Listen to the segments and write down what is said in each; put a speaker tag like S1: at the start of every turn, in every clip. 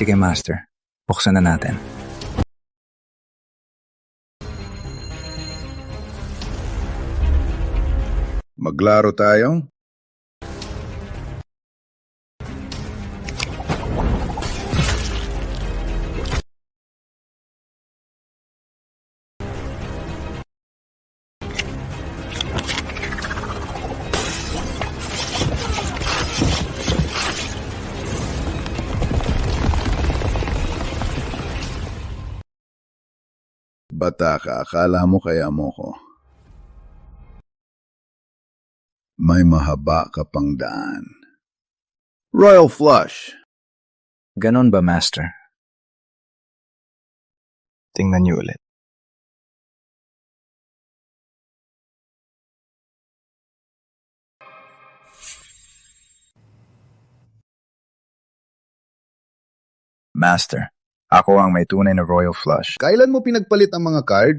S1: Sige, Master. Buksan na natin.
S2: Maglaro tayo? Bata ka, akala mo kaya mo ko. May mahaba ka pang daan. Royal Flush.
S1: Ganon ba, Master? Tingnan niyo ulit. Master, ako ang may tunay na Royal Flush.
S2: Kailan mo pinagpalit ang mga card?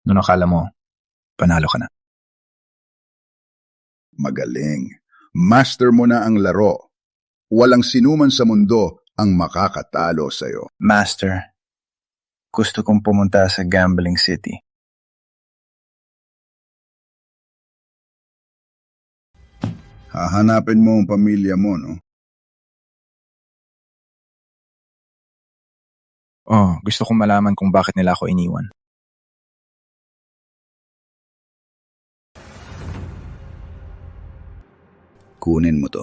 S1: Noon akala mo, panalo ka na.
S2: Magaling. Master mo na ang laro. Walang sinuman sa mundo ang makakatalo sa'yo.
S1: Master, gusto kong pumunta sa Gambling City.
S2: Hahanapin mo ang pamilya mo, no?
S1: Oh, gusto kong malaman kung bakit nila ako iniwan.
S2: Kunin mo to.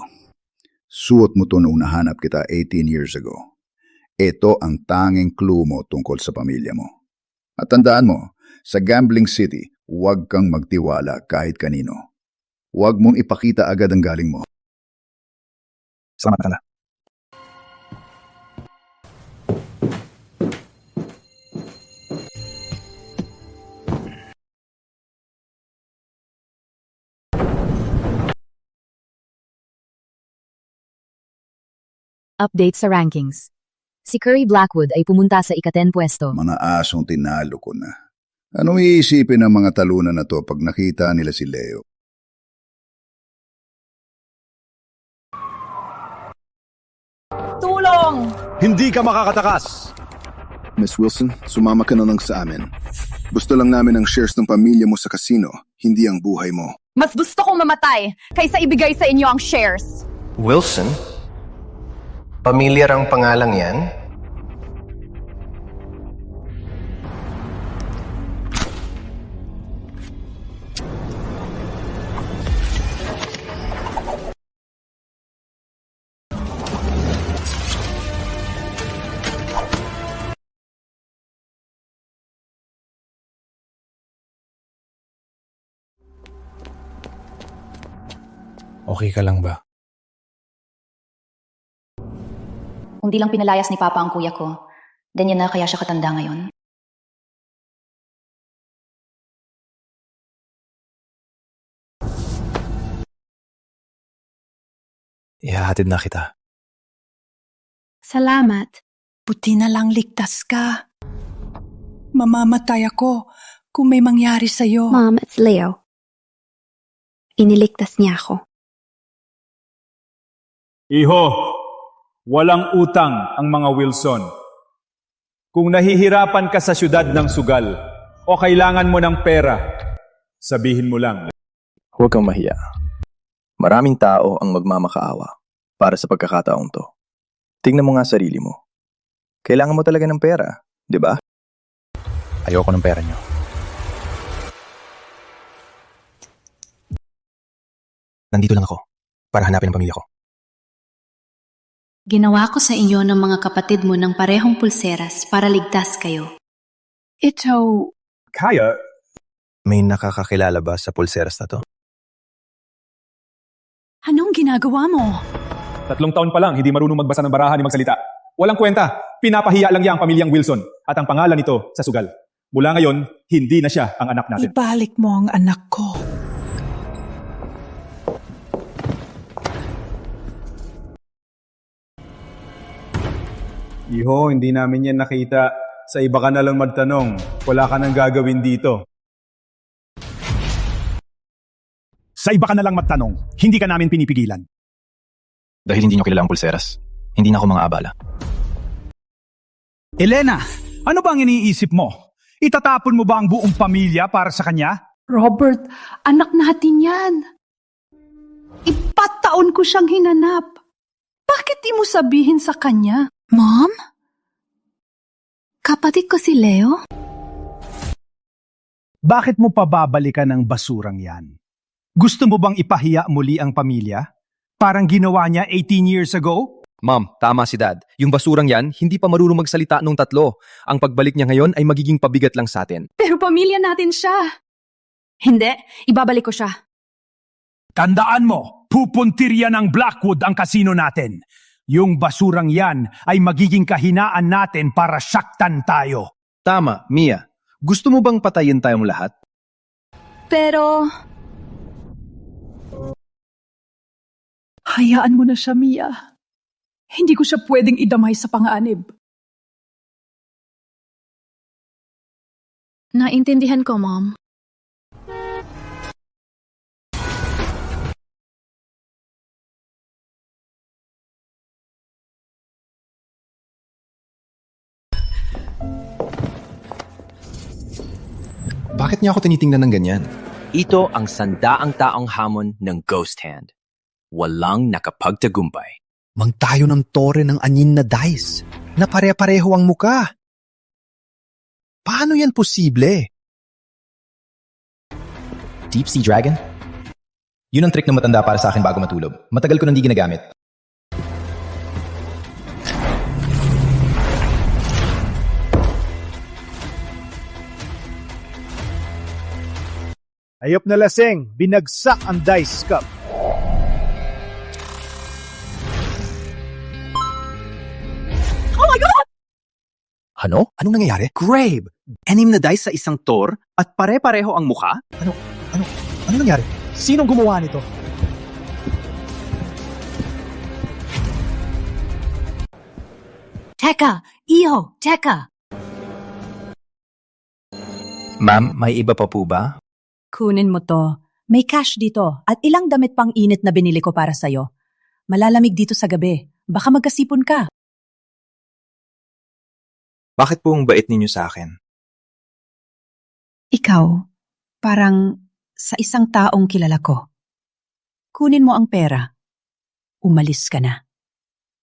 S2: Suot mo to noong nahanap kita 18 years ago. Ito ang tanging clue mo tungkol sa pamilya mo. At tandaan mo, sa Gambling City, huwag kang magtiwala kahit kanino. Huwag mong ipakita agad ang galing mo.
S1: Salamat na.
S3: Update sa rankings. Si Curry Blackwood ay pumunta sa ika-10 pwesto.
S2: Mga asong tinalo ko na. Anong iisipin ng mga talunan na to pag nakita nila si Leo?
S4: Tulong!
S5: Hindi ka makakatakas!
S6: Miss Wilson, sumama ka na lang sa amin. Gusto lang namin ang shares ng pamilya mo sa casino, hindi ang buhay mo.
S4: Mas gusto kong mamatay kaysa ibigay sa inyo ang shares.
S7: Wilson? Pamilyar ang pangalang yan?
S1: Okay ka lang ba?
S8: Kung di lang pinalayas ni Papa ang kuya ko, ganyan na kaya siya katanda ngayon.
S1: Ihahatid na kita.
S9: Salamat.
S10: Buti na lang ligtas ka. Mamamatay ako kung may mangyari sa'yo.
S9: Mom, it's Leo. Iniligtas niya ako.
S5: Iho, walang utang ang mga Wilson. Kung nahihirapan ka sa syudad ng sugal o kailangan mo ng pera, sabihin mo lang.
S1: Huwag kang mahiya. Maraming tao ang magmamakaawa para sa pagkakataong to. Tingnan mo nga sarili mo. Kailangan mo talaga ng pera, di ba? Ayoko ng pera niyo. Nandito lang ako para hanapin ang pamilya ko.
S11: Ginawa ko sa inyo ng mga kapatid mo ng parehong pulseras para ligtas kayo.
S10: Ito,
S5: Kaya,
S1: May nakakakilala ba sa pulseras na to?
S10: anong ginagawa mo?
S5: 3 taon pa lang, hindi marunong magbasa ng barahan ni magsalita. Walang kwenta, pinapahiya lang niya ang pamilyang Wilson at ang pangalan nito sa sugal. Mula ngayon, hindi na siya ang anak natin.
S10: Ibalik mo ang anak ko.
S5: Iho, hindi namin yan nakita. Sa iba ka na lang magtanong. Wala ka nang gagawin dito. Sa iba ka na lang magtanong, hindi ka namin pinipigilan.
S1: Dahil hindi nyo kilala ang pulseras, hindi na ako mga abala.
S5: Elena, ano ba ang iniisip mo? Itatapon mo ba ang buong pamilya para sa kanya?
S10: Robert, anak natin yan. 4 taon ko siyang hinanap. Bakit di mo sabihin sa kanya?
S11: Mom? Kapatid ko si Leo?
S5: Bakit mo pa babalikan ang basurang yan? Gusto mo bang ipahiya muli ang pamilya? Parang ginawa niya 18 years ago?
S9: Ma'am, tama si Dad. Yung basurang yan, hindi pa marunong magsalita nung 3. Ang pagbalik niya ngayon ay magiging pabigat lang sa atin.
S4: Pero pamilya natin siya. Hindi, ibabalik ko siya.
S5: Tandaan mo, pupuntirya ng Blackwood ang kasino natin. Yung basurang yan ay magiging kahinaan natin para saktan tayo.
S9: Tama, Mia. Gusto mo bang patayin tayong lahat?
S4: Pero,
S10: Hayaan mo na siya, Mia. Hindi ko siya pwedeng idamay sa panganib.
S11: Naintindihan ko, Mom.
S9: Bakit niya ako tinitingnan ng ganyan?
S12: Ito ang sandaang taong hamon ng Ghost Hand. Walang nakapagtagumpay.
S13: Magtayo ng tore ng anyin na dice na pare-pareho ang muka. Paano yan posible?
S9: Deep Sea Dragon? Yun ang trick na matanda para sa akin bago matulog. Matagal ko nang di ginagamit.
S5: Ayop na lasing, binagsak ang dice cup.
S10: Oh my God!
S13: Ano? Anong nangyayari?
S14: Grave! 6 na dice sa isang tor at pare-pareho ang mukha?
S13: Ano nangyari? Sinong gumawa nito?
S3: Teka! Iho! Teka!
S9: Ma'am, may iba pa po ba?
S15: Kunin mo to. May cash dito at ilang damit pang init na binili ko para sa'yo. Malalamig dito sa gabi. Baka magkasipon ka.
S9: Bakit po ang bait ninyo sa akin?
S15: Ikaw, parang sa isang taong kilala ko. Kunin mo ang pera. Umalis ka na.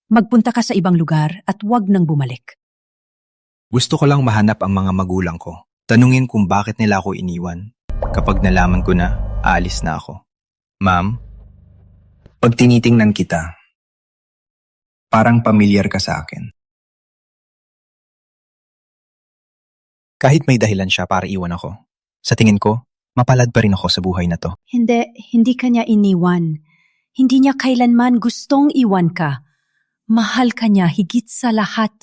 S15: Magpunta ka sa ibang lugar at huwag nang bumalik.
S9: Gusto ko lang mahanap ang mga magulang ko. Tanungin kung bakit nila ako iniwan. Kapag nalaman ko na, aalis na ako. Ma'am, pag tinitingnan kita, parang pamilyar ka sa akin. Kahit may dahilan siya para iwan ako, sa tingin ko, mapalad pa rin ako sa buhay na to.
S15: Hindi ka niya iniwan. Hindi niya kailanman gustong iwan ka. Mahal ka niya higit sa lahat.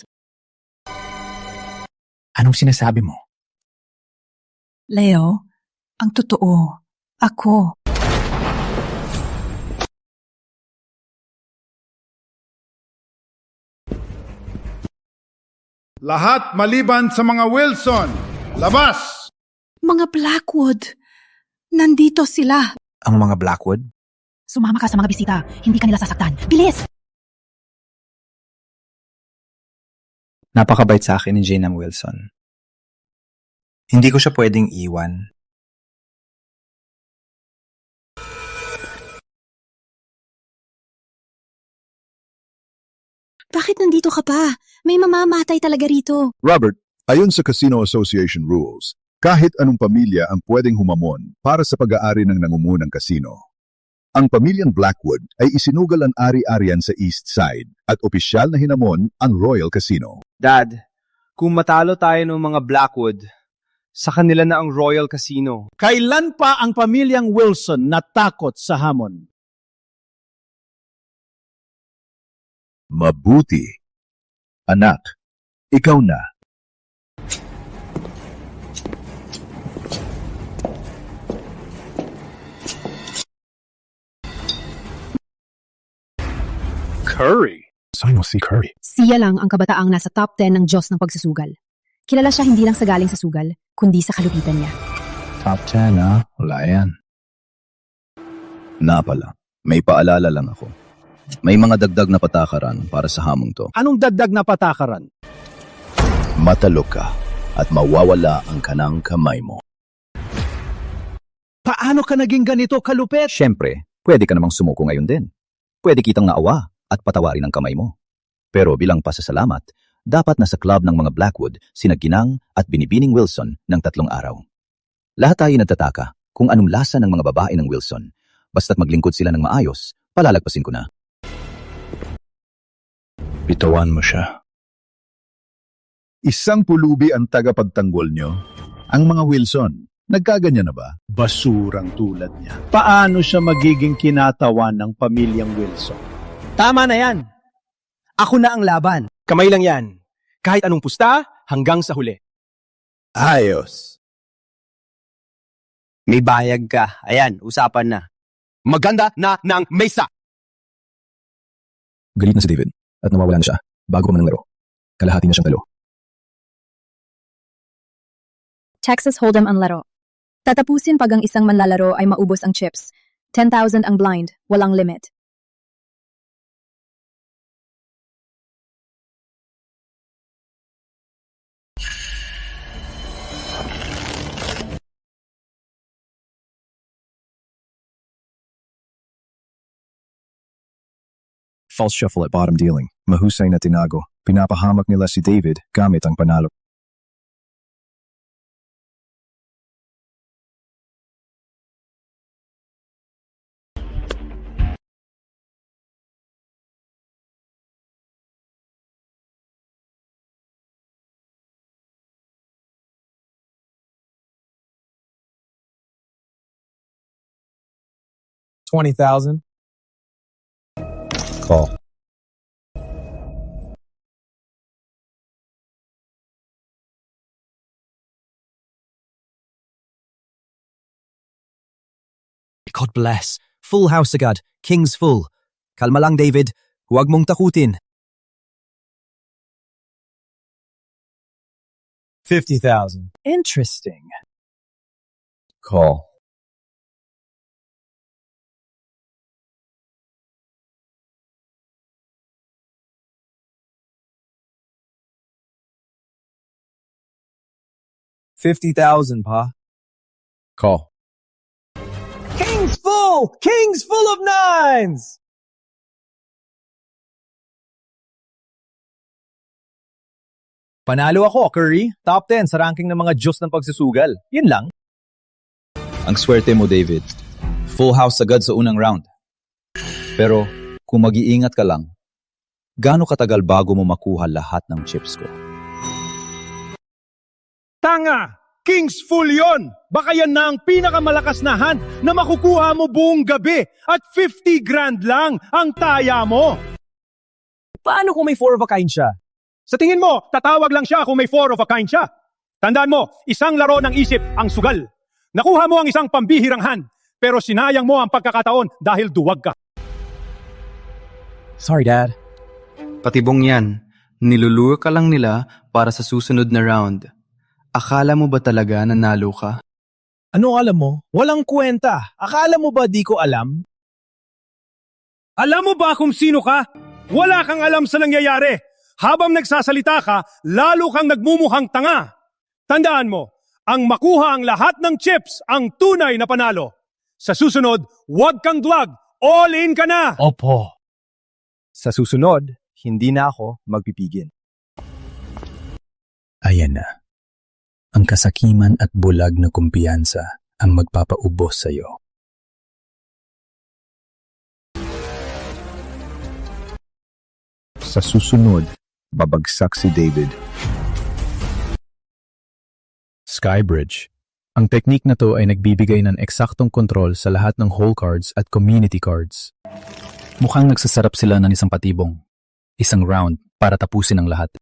S9: Anong sinasabi mo?
S10: Leo, ang totoo, ako.
S2: Lahat maliban sa mga Wilson. Labas!
S10: Mga Blackwood. Nandito sila.
S9: Ang mga Blackwood?
S3: Sumama ka sa mga bisita. Hindi ka nila sasaktan. Bilis!
S9: Napakabait sa akin ni Jane Wilson. Hindi ko siya pwedeng iwan.
S11: Bakit nandito ka pa? May mamamatay talaga rito.
S2: Robert, ayon sa Casino Association rules, kahit anong pamilya ang pwedeng humamon para sa pag-aari ng nangumunang kasino. Ang pamilyang Blackwood ay isinugal ang ari-arian sa East Side at opisyal na hinamon ang Royal Casino.
S9: Dad, kung matalo tayo ng mga Blackwood, sa kanila na ang Royal Casino.
S5: Kailan pa ang pamilyang Wilson natakot sa hamon?
S2: Mabuti. Anak, ikaw na.
S5: Curry?
S13: Sino si Curry?
S3: Siya lang ang kabataang nasa top 10 ng Diyos ng pagsusugal. Kilala siya hindi lang sa galing sa sugal, kundi sa kalupitan niya.
S9: Top 10, ha? Wala yan.
S1: Napala, may paalala lang ako. May mga dagdag na patakaran para sa hamong to.
S13: Anong dagdag na patakaran?
S1: Matalo ka at mawawala ang kanang kamay mo.
S13: Paano ka naging ganito kalupet?
S1: Siyempre, pwede ka namang sumuko ngayon din. Pwede kitang naawa at patawarin ang kamay mo. Pero bilang pasasalamat, dapat nasa club ng mga Blackwood sina Ginang at Binibining Wilson ng 3 araw. Lahat tayo nagtataka kung anong lasa ng mga babae ng Wilson. Basta't maglingkod sila ng maayos, palalagpasin ko na. Bitawan mo siya.
S2: Isang pulubi ang tagapagtanggol nyo. Ang mga Wilson, nagkaganyan na ba?
S13: Basurang tulad niya. Paano siya magiging kinatawan ng pamilyang Wilson?
S14: Tama na yan. Ako na ang laban. Kamay lang yan. Kahit anong pusta, hanggang sa huli.
S1: Ayos.
S14: May bayag ka. Ayan, usapan na. Maganda na ng mesa.
S1: Galit na si David at nawawala na siya bago pa man ang laro. Kalahati na siyang talo.
S3: Texas Hold'em ang laro. Tatapusin pag ang isang manlalaro ay maubos ang chips. 10,000 ang blind, walang limit.
S1: False shuffle at bottom dealing. Mahusay na tinago. Pinapahamak nila si David gamit ang panalo.
S9: $20,000.
S1: Call.
S9: God bless. Full house agad. King's full. Kalma lang, David. Huwag mong takutin. $50,000. Interesting.
S1: Call.
S9: $50,000, Pa.
S1: Call.
S9: King's full! King's full of nines!
S5: Panalo ako, Curry. Top 10 sa ranking ng mga Diyos ng pagsusugal. Yun lang.
S1: Ang swerte mo, David. Full house agad sa unang round. Pero kung mag-iingat ka lang, gaano katagal bago mo makuha lahat ng chips ko?
S5: Tanga! King's full yon! Baka yan na ang pinakamalakas na hand na makukuha mo buong gabi at 50 grand lang ang taya mo.
S14: Paano kung may 4 of a kind siya?
S5: Sa tingin mo, tatawag lang siya kung may 4 of a kind siya. Tandaan mo, isang laro ng isip ang sugal. Nakuha mo ang isang pambihirang hand, pero sinayang mo ang pagkakataon dahil duwag ka.
S14: Sorry, Dad. Patibong yan. Nilulure ka lang nila para sa susunod na round. Akala mo ba talaga nanalo ka?
S5: Ano alam mo? Walang kwenta. Akala mo ba di ko alam? Alam mo ba kung sino ka? Wala kang alam sa nangyayari. Habang nagsasalita ka, lalo kang nagmumukhang tanga. Tandaan mo, ang makuha ang lahat ng chips ang tunay na panalo. Sa susunod, huwag kang duwag. All in ka na!
S9: Opo. Sa susunod, hindi na ako magpipigil.
S1: Ayan na. Ang kasakiman at bulag na kumpiyansa ang magpapaubos sa iyo. Sa susunod, babagsak si David. Skybridge. Ang teknik na to ay nagbibigay ng eksaktong kontrol sa lahat ng hole cards at community cards. Mukhang nagsasarap sila ng isang patibong. Isang round para tapusin ang lahat.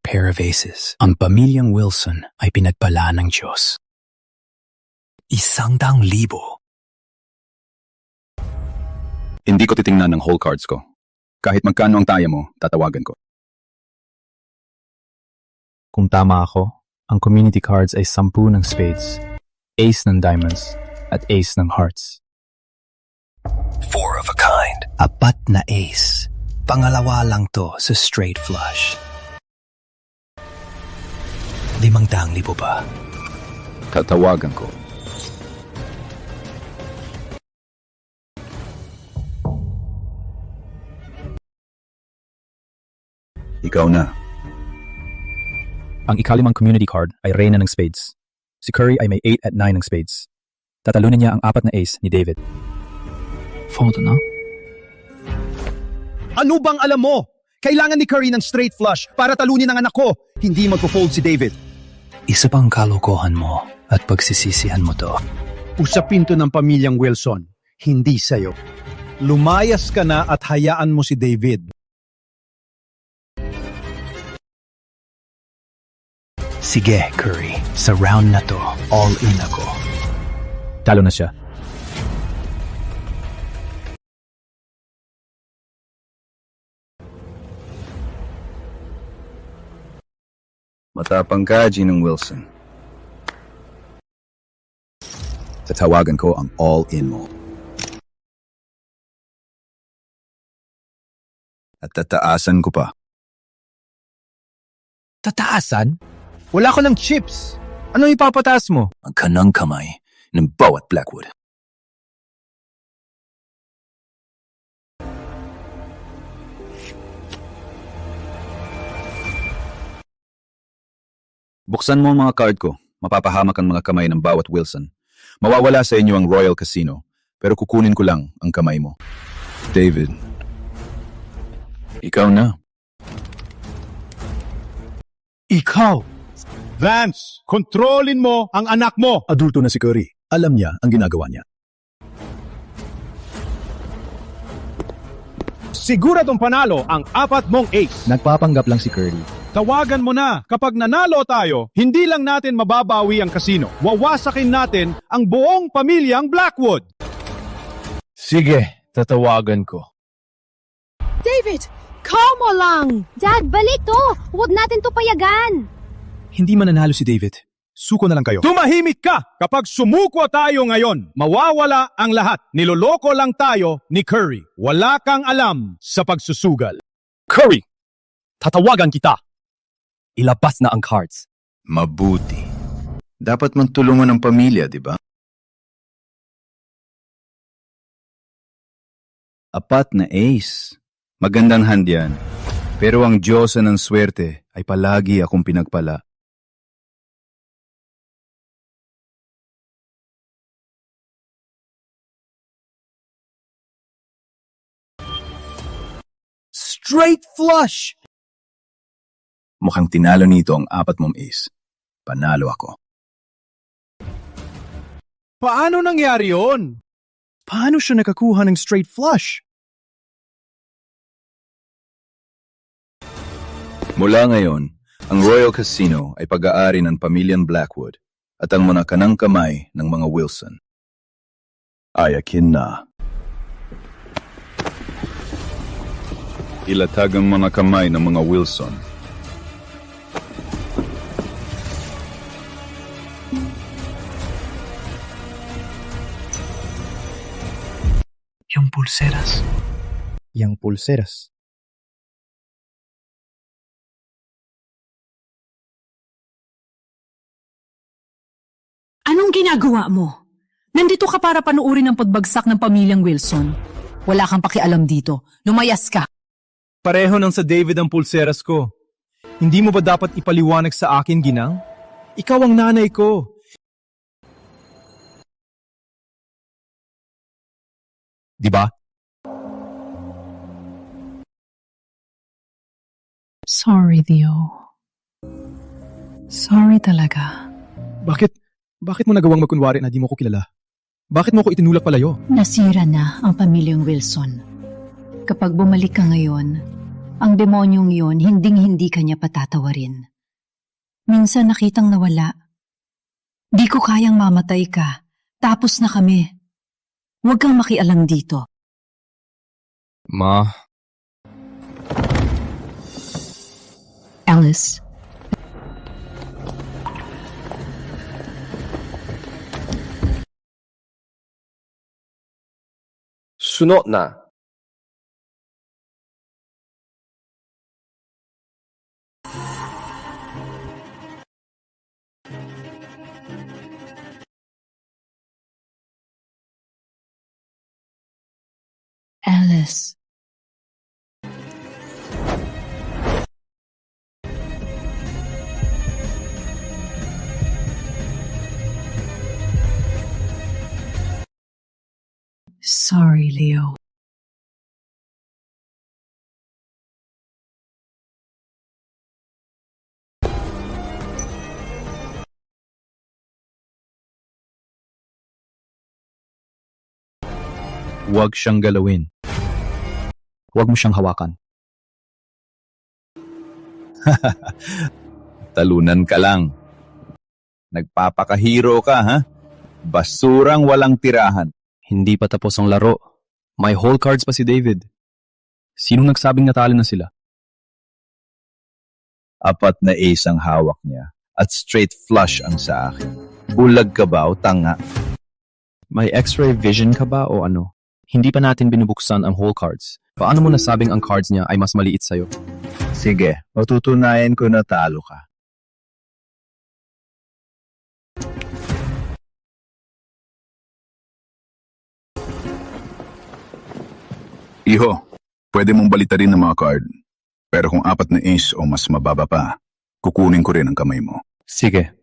S1: Pair of aces. Ang pamilyang Wilson ay pinagpala ng Diyos. 100,000. Hindi ko titingnan ng whole cards ko. Kahit magkano ang taya mo, tatawagan ko.
S9: Kung tama ako, ang community cards ay 10 ng spades, ace ng diamonds, at ace ng hearts.
S13: 4 of a kind. 4 na ace. Pangalawa lang to sa straight flush. 500,000 ba?
S2: Tatawagan ko. Ikaw na.
S9: Ang ikalimang community card ay Reyna ng spades. Si Curry ay may 8 at 9 ng spades. Tatalunin niya ang 4 na ace ni David. Fold na?
S13: Ano bang alam mo? Kailangan ni Curry ng straight flush para talunin ang anak ko. Hindi magpo-fold si David.
S9: Isa pang kalokohan mo at pagsisisihan mo to.
S5: Usapin to ng pamilyang Wilson, hindi sa'yo. Lumayas ka na at hayaan mo si David.
S9: Sige, Curry. Sa round na to, all in ako. Talo na siya.
S2: Matapang ka, Ginong Wilson. Tatawagan ko ang all-in mo. At tataasan ko pa.
S9: Tataasan? Wala ko ng chips. Ano ipapataas mo?
S1: Ang kanang kamay ng bawat Blackwood.
S2: Buksan mo ang mga card ko. Mapapahamak ang mga kamay ng bawat Wilson. Mawawala sa inyo ang Royal Casino, pero kukunin ko lang ang kamay mo. David, ikaw na.
S5: Ikaw! Vance, kontrolin mo ang anak mo!
S13: Adulto na si Curry. Alam niya ang ginagawa niya.
S5: Siguradong panalo ang 4 mong ace.
S9: Nagpapanggap lang si Curry.
S5: Tawagan mo na. Kapag nanalo tayo, hindi lang natin mababawi ang kasino. Wawasakin natin ang buong pamilyang Blackwood.
S9: Sige, tatawagan ko.
S4: David, kalma lang! Dad, balik to! Huwag natin to payagan!
S13: Hindi mananalo si David. Suko na lang kayo.
S5: Tumahimik ka! Kapag sumuko tayo ngayon, mawawala ang lahat. Niloloko lang tayo ni Curry. Wala kang alam sa pagsusugal.
S9: Curry! Tatawagan kita! Ilabas na ang cards.
S2: Mabuti. Dapat mong tulungan ang pamilya, di ba? 4 na ace. Magandang hand yan. Pero ang Diyosa ng swerte ay palagi akong pinagpala.
S13: Straight flush!
S1: Mukhang tinalo nito ang 4 mong ace. Panalo ako.
S5: Paano nangyari yon?
S13: Paano siya nakakuha ng straight flush?
S2: Mula ngayon, ang Royal Casino ay pag-aari ng pamilyang Blackwood at ang mga kanang kamay ng mga Wilson. Ayakin na. Ilatag ang mga kamay ng mga Wilson.
S9: Yung pulseras. Yung pulseras.
S15: Anong ginagawa mo? Nandito ka para panuurin ang pagbagsak ng pamilyang Wilson. Wala kang pakialam dito. Lumayas ka.
S5: Pareho nang sa David ang pulseras ko. Hindi mo ba dapat ipaliwanag sa akin, Ginang? Ikaw ang nanay ko.
S9: Diba?
S15: Sorry, Theo. Sorry talaga.
S5: Bakit mo nagawang magkunwari na di mo ko kilala? Bakit mo ko itinulak palayo?
S15: Nasira na ang pamilyang Wilson. Kapag bumalik ka ngayon, ang demonyong yon hinding-hindi ka niya patatawarin. Minsan nakitang nawala. Di ko kayang mamatay ka. Tapos na kami. Huwag kang makialam dito.
S9: Ma.
S15: Alice,
S16: Suno na.
S15: Alice. Sorry, Leo.
S9: Huwag siyang galawin. Huwag mo siyang hawakan. Talunan ka lang. Nagpapakahiro ka, ha? Basurang walang tirahan.
S14: Hindi pa tapos ang laro. May whole cards pa si David. Sinong nagsabing natalo na sila?
S2: 4 na ace ang hawak niya at straight flush ang sa akin. Bulag ka ba o tanga?
S14: May x-ray vision ka ba o ano? Hindi pa natin binubuksan ang whole cards. Paano mo nasabing ang cards niya ay mas maliit sa'yo?
S2: Sige, matutunayan ko na talo ka.
S17: Iho, pwede mong balitarin ng mga card. Pero kung 4 na ace o mas mababa pa, kukunin ko rin ang kamay mo.
S14: Sige.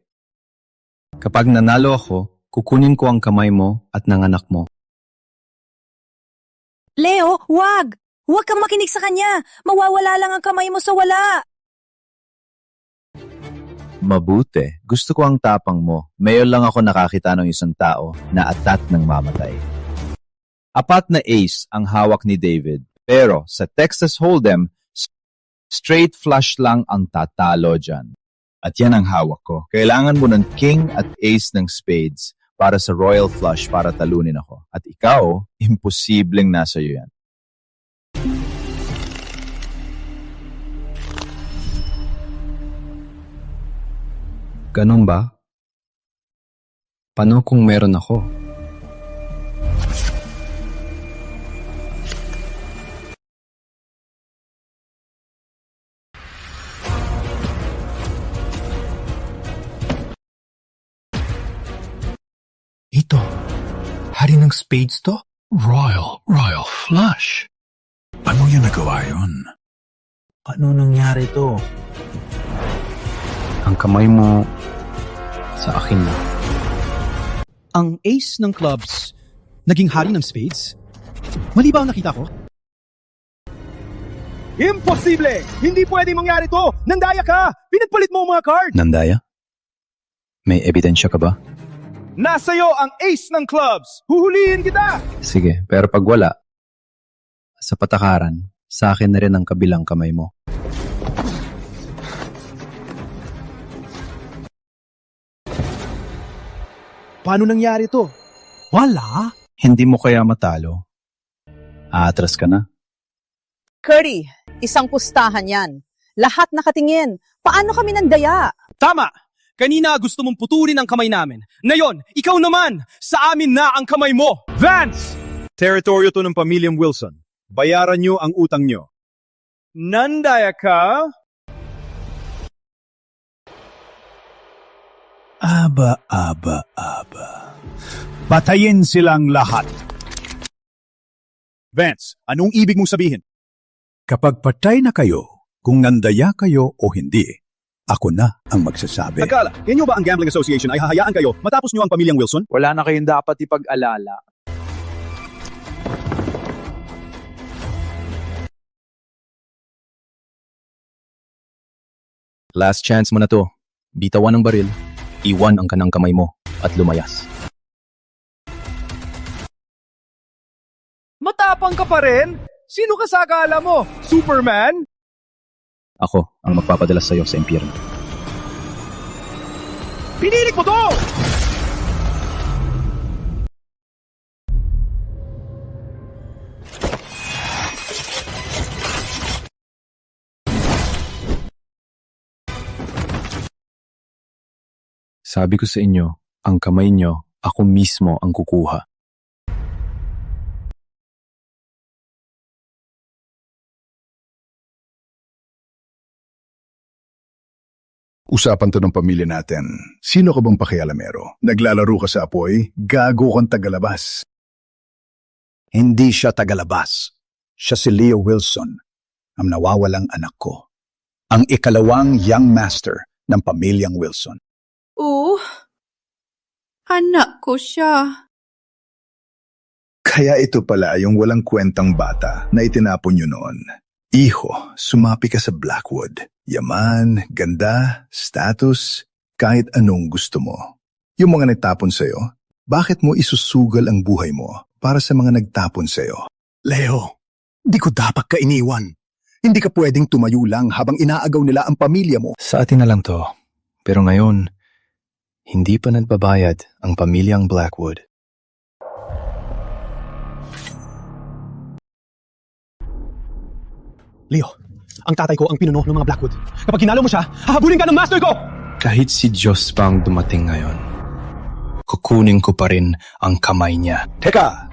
S14: Kapag nanalo ako, kukunin ko ang kamay mo at ng anak mo.
S18: Leo, wag! Huwag kang makinig sa kanya! Mawawala lang ang kamay mo sa wala!
S2: Mabuti. Gusto ko ang tapang mo. Mayor lang ako nakakita ng isang tao na atat ng mamatay. 4 na ace ang hawak ni David. Pero sa Texas Hold'em, straight flush lang ang tatalo dyan. At yan ang hawak ko. Kailangan mo ng king at ace ng spades para sa royal flush para talunin ako. At ikaw, imposibleng nasa iyo yan.
S14: Ganun ba? Paano kung meron ako?
S13: Ito, hari ng spades to? Royal flush.
S17: Ano yung nagawa yun?
S13: Paano nangyari to?
S14: Ang kamay mo sa akin na.
S13: Ang ace ng clubs, naging hari ng spades? Mali ba ang nakita ko?
S5: Imposible! Hindi pwede mangyari to! Nandaya ka! Pinagpalit mo ang mga card!
S14: Nandaya? May ebidensya ka ba?
S5: Nasa'yo ang ace ng clubs! Huhulihin kita!
S14: Sige, pero pag wala, sa patakaran, sa akin na rin ang kabilang kamay mo.
S13: Paano nangyari to? Wala?
S14: Hindi mo kaya matalo? Aatras ka na?
S19: Curry, isang pustahan yan. Lahat nakatingin. Paano kami nandaya?
S5: Tama! Kanina gusto mong putulin ang kamay namin. Ngayon, ikaw naman! Sa amin na ang kamay mo! Vance! Teritoryo to ng pamilyang Wilson. Bayaran nyo ang utang nyo. Nandaya ka?
S20: Aba. Patayin silang lahat.
S5: Vance, anong ibig mong sabihin?
S20: Kapag patay na kayo, kung nandaya kayo o hindi, ako na ang magsasabi.
S5: Akala, kanyo ba ang Gambling Association ay hahayaan kayo matapos nyo ang pamilyang Wilson?
S9: Wala na kayong dapat ipag-alala.
S14: Last chance mo na to. Bitawan ang baril, iwan ang kanang kamay mo, at lumayas.
S5: Matapang ka pa rin? Sino ka sa akala mo? Superman?
S14: Ako ang magpapadala sa'yo sa impyerno.
S5: Pinilik mo to!
S14: Sabi ko sa inyo, ang kamay nyo, ako mismo ang kukuha.
S2: Usapan to ng pamilya natin. Sino ka bang pakialamero? Naglalaro ka sa apoy? Gago kang tagalabas.
S20: Hindi siya tagalabas. Siya si Leo Wilson, ang nawawalang anak ko. Ang ikalawang young master ng pamilyang Wilson.
S10: Anak ko siya.
S2: Kaya ito pala yung walang kwentang bata na itinapon nyo noon. Iho, sumapi ka sa Blackwood. Yaman, ganda, status, kahit anong gusto mo. Yung mga nagtapon sa'yo, bakit mo isusugal ang buhay mo para sa mga nagtapon sa'yo?
S20: Leo, di ko dapat ka iniwan. Hindi ka pwedeng tumayo lang habang inaagaw nila ang pamilya mo.
S9: Sa atin na lang to. Pero ngayon, hindi pa nagbabayad ang pamilyang Blackwood.
S5: Leo, ang tatay ko ang pinuno ng mga Blackwood. Kapag kinalo mo siya, hahabulin ka ng master ko!
S9: Kahit si Diyos pa ang dumating ngayon, kukunin ko pa rin ang kamay niya.
S20: Teka!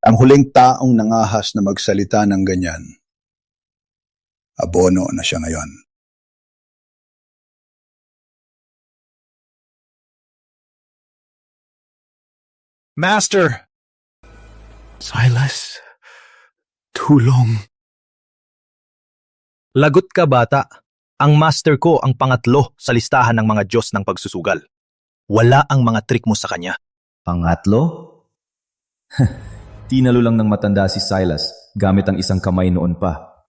S20: Ang huling taong nangahas na magsalita ng ganyan, abono na siya ngayon.
S5: Master! Silas, tulong.
S13: Lagot ka, bata. Ang master ko ang pangatlo sa listahan ng mga Diyos ng pagsusugal. Wala ang mga trick mo sa kanya.
S16: Pangatlo? Tinalo lang ng matanda si Silas gamit ang isang kamay noon pa.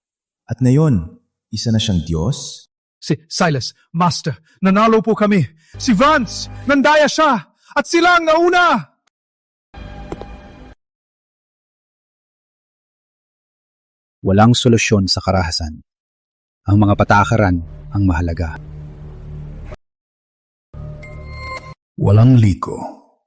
S16: At ngayon, isa na siyang Diyos?
S5: Si Silas, Master, nanalo po kami. Si Vance, nandaya siya. At sila ang nauna.
S20: Walang solusyon sa karahasan. Ang mga patakaran ang mahalaga.
S2: Walang liko,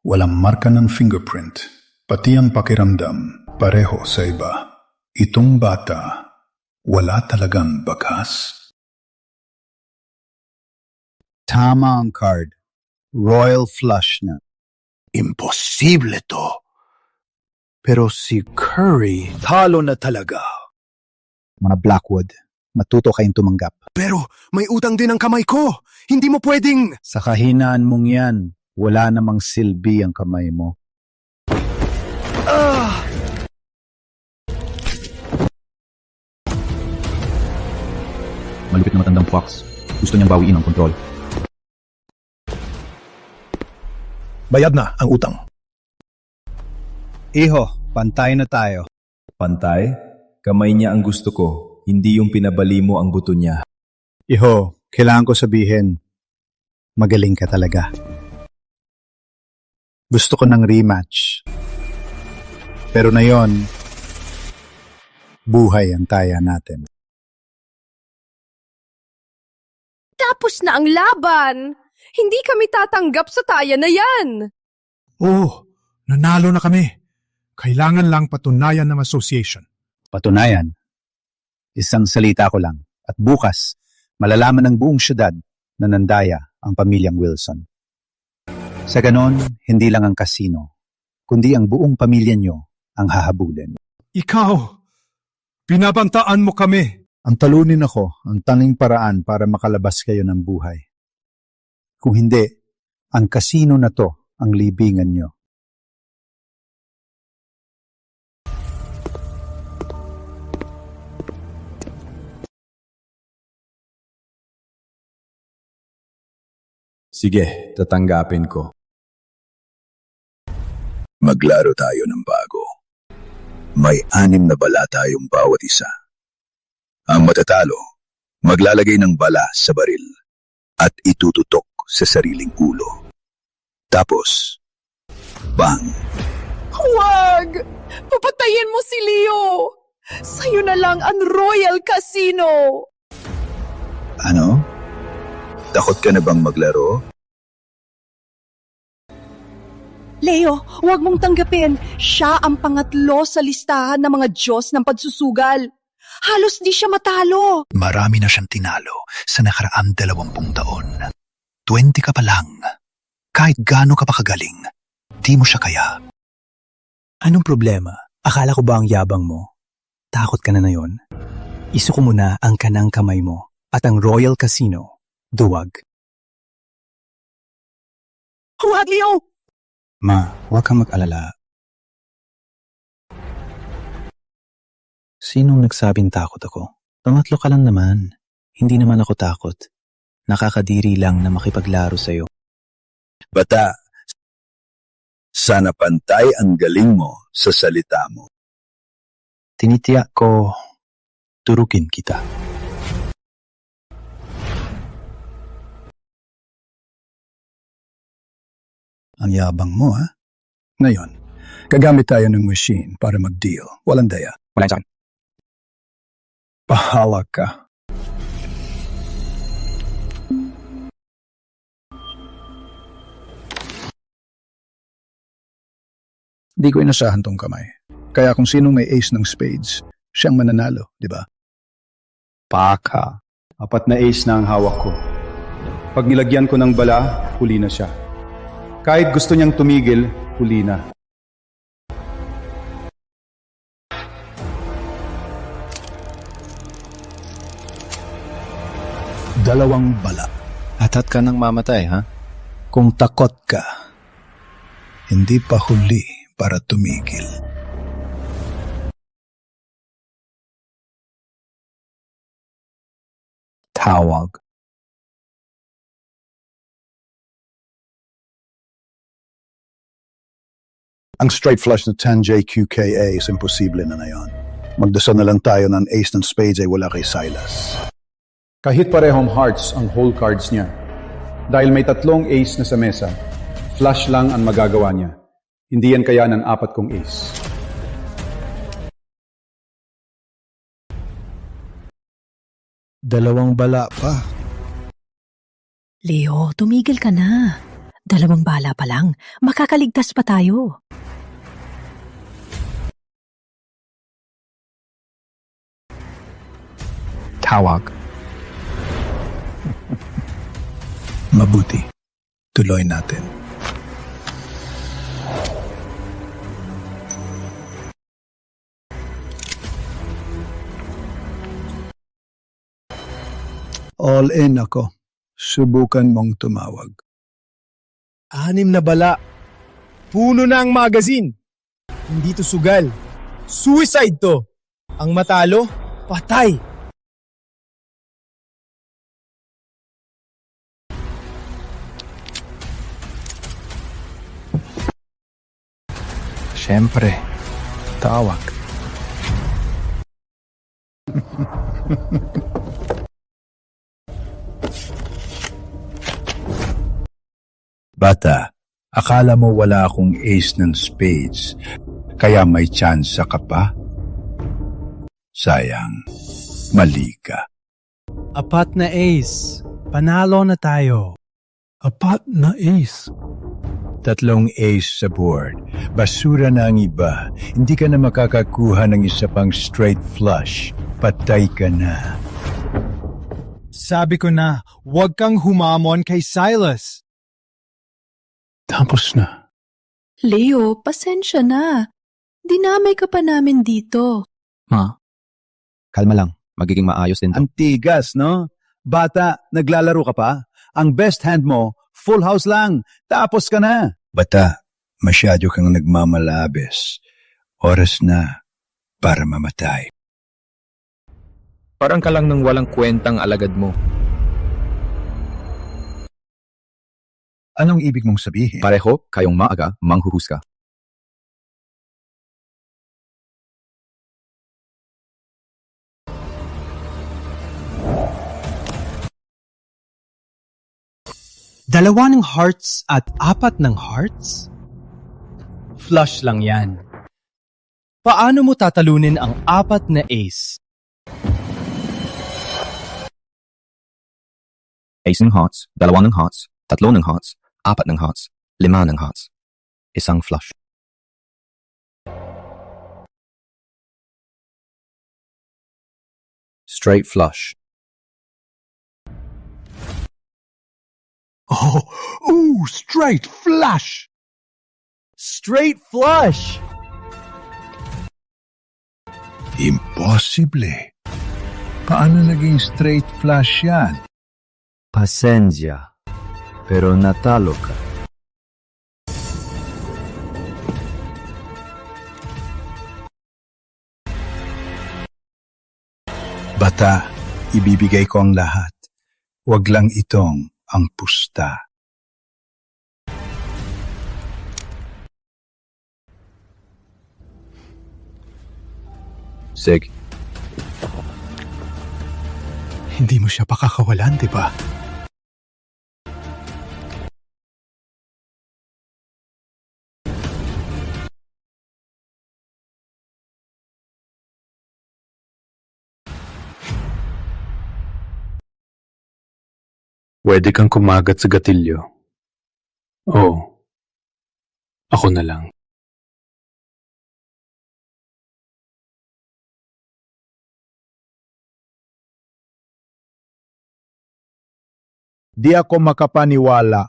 S2: walang marka ng fingerprint, pati ang pakiramdam, pareho sa iba. Itong bata, wala talagang bakas.
S20: Tama ang card. Royal flush na.
S13: Imposible to. Pero si Curry, talo na talaga.
S20: Mga Blackwood, matuto kayong tumanggap.
S5: Pero may utang din ang kamay ko. Hindi mo pwedeng...
S20: Sa kahinaan mong yan, wala namang silbi ang kamay mo.
S16: Malupit na matandang fox. Gusto niyang bawiin ang kontrol.
S20: Bayad na ang utang. Iho, pantay na tayo.
S16: Pantay? Kamay niya ang gusto ko, hindi yung pinabali mo ang buto niya.
S20: Iho, kailangan ko sabihin, magaling ka talaga. Gusto ko ng rematch. Pero na yon, buhay ang taya natin.
S4: Tapos na ang laban! Hindi kami tatanggap sa taya na yan!
S5: Oh, nanalo na kami. Kailangan lang patunayan ng association.
S20: Patunayan, isang salita ko lang. At bukas, malalaman ng buong syudad na nandaya ang pamilyang Wilson. Sa ganon, hindi lang ang kasino, kundi ang buong pamilya nyo ang hahabulin.
S5: Ikaw, binabantaan mo kami.
S20: Ang talunin ako, ang tanging paraan para makalabas kayo ng buhay. Kung hindi, ang kasino na to ang libingan nyo.
S16: Sige, tatanggapin ko.
S2: Maglaro tayo ng bago. May 6 na bala tayong bawat isa. Ang matatalo, maglalagay ng bala sa baril at itututok sa sariling ulo. Tapos, bang!
S10: Huwag! Papatayin mo si Leo! Sa'yo na lang ang Royal Casino!
S2: Ano? Takot ka na bang maglaro?
S10: Leo, huwag mong tanggapin. Siya ang pangatlo sa listahan ng mga Diyos ng pagsusugal. Halos di siya matalo.
S20: Marami na siyang tinalo sa nakaraang 20 taon. 20 ka pa lang. Kahit gaano ka pa kagaling, di mo siya kaya.
S13: Anong problema? Akala ko ba ang yabang mo? Takot ka na yon? Isuko mo na ang kanang kamay mo at ang Royal Casino, duwag.
S19: Huwag, Leo!
S13: Ma, huwag kang mag-alala. Sinong nagsabing takot ako? Pangatlo ka lang naman. Hindi naman ako takot. Nakakadiri lang na makipaglaro sa'yo.
S2: Bata, sana pantay ang galing mo sa salita mo.
S13: Tinitiyak ko, turukin kita.
S20: Ang yabang mo, ha? Ngayon, gagamit tayo ng machine para mag-deal. Walang daya.
S13: Wala saan.
S20: Bahala ka. Di ko inasahan tong kamay. Kaya kung sinong may ace ng spades, siyang mananalo, di ba?
S13: Paka.
S20: 4 na ace na ang hawak ko. Pag nilagyan ko ng bala, huli na siya. Kahit gusto niyang tumigil, huli na. Dalawang bala.
S13: Atat ka ng mamatay, ha?
S20: Kung takot ka, hindi pa huli para tumigil.
S13: Tawag.
S20: Ang straight flush na 10JQKA is imposible na ngayon. Magdasal na lang tayo ng ace ng spades ay wala kay Silas. Kahit parehong hearts ang whole cards niya. Dahil may 3 ace na sa mesa, flush lang ang magagawa niya. Hindi yan kaya ng 4 kong ace.
S13: Dalawang bala pa.
S15: Leo, tumigil ka na. 2 bala pa lang. Makakaligtas pa tayo.
S13: Tawag.
S20: Mabuti. Tuloy natin. All in ako. Subukan mong tumawag.
S5: 6 na bala. Puno na ang magazine. Hindi to sugal. Suicide to. Ang matalo, patay.
S13: Siyempre, tawag.
S2: Bata, akala mo wala akong ace ng spades, kaya may chance ka pa? Sayang, mali ka.
S5: 4 na ace. Panalo na tayo.
S13: 4 na ace.
S2: 3 ace sa board. Basura na ang iba. Hindi ka na makakakuha ng isa pang straight flush. Patay ka na.
S5: Sabi ko na, huwag kang humamon kay Silas.
S13: Tapos na.
S10: Leo, pasensya na. Dinamay ka pa namin dito.
S9: Ma, kalma lang. Magiging maayos din to.
S20: Ang tigas, no? Bata, naglalaro ka pa? Ang best hand mo, full house lang. Tapos ka na.
S2: Bata, masyado kang nagmamalabis. Oras na para mamatay.
S9: Parang ka lang ng walang kwentang alagad mo.
S20: Anong ibig mong sabihin?
S9: Pareho kayong maaga, manghuhusga.
S5: Dalawa ng hearts at 4 ng hearts? Flush lang yan. Paano mo tatalunin ang 4 na ace?
S9: Ace ng hearts, 2 ng hearts, 3 ng hearts, 4 ng hearts, 5 ng hearts. Isang flush. Straight flush.
S20: Oh, straight flush!
S5: Straight flush!
S2: Impossible. Paano naging straight flush yan?
S20: Pasensya, pero natalo ka.
S2: Bata, ibibigay ko ang lahat. Huwag lang itong ang pusta.
S20: Sige.
S13: Hindi mo siya pakakawalan, di ba?
S14: Pwede kang kumagat sa gatilyo. Oo. Ako na lang.
S21: Di ako makapaniwala.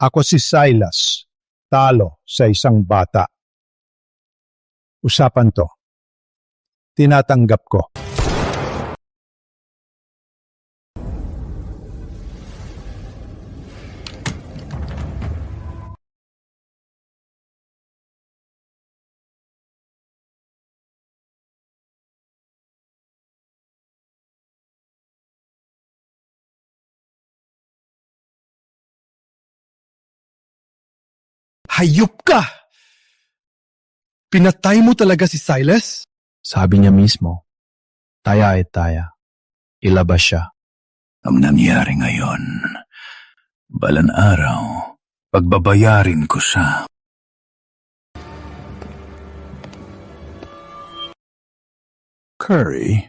S21: Ako si Silas, talo sa isang bata. Usapan to. Tinatanggap ko.
S13: Hayop ka! Pinatay mo talaga si Silas?
S9: Sabi niya mismo, taya at taya. Ilabas siya.
S2: Ang nangyari ngayon, balan araw, pagbabayarin ko siya. Curry,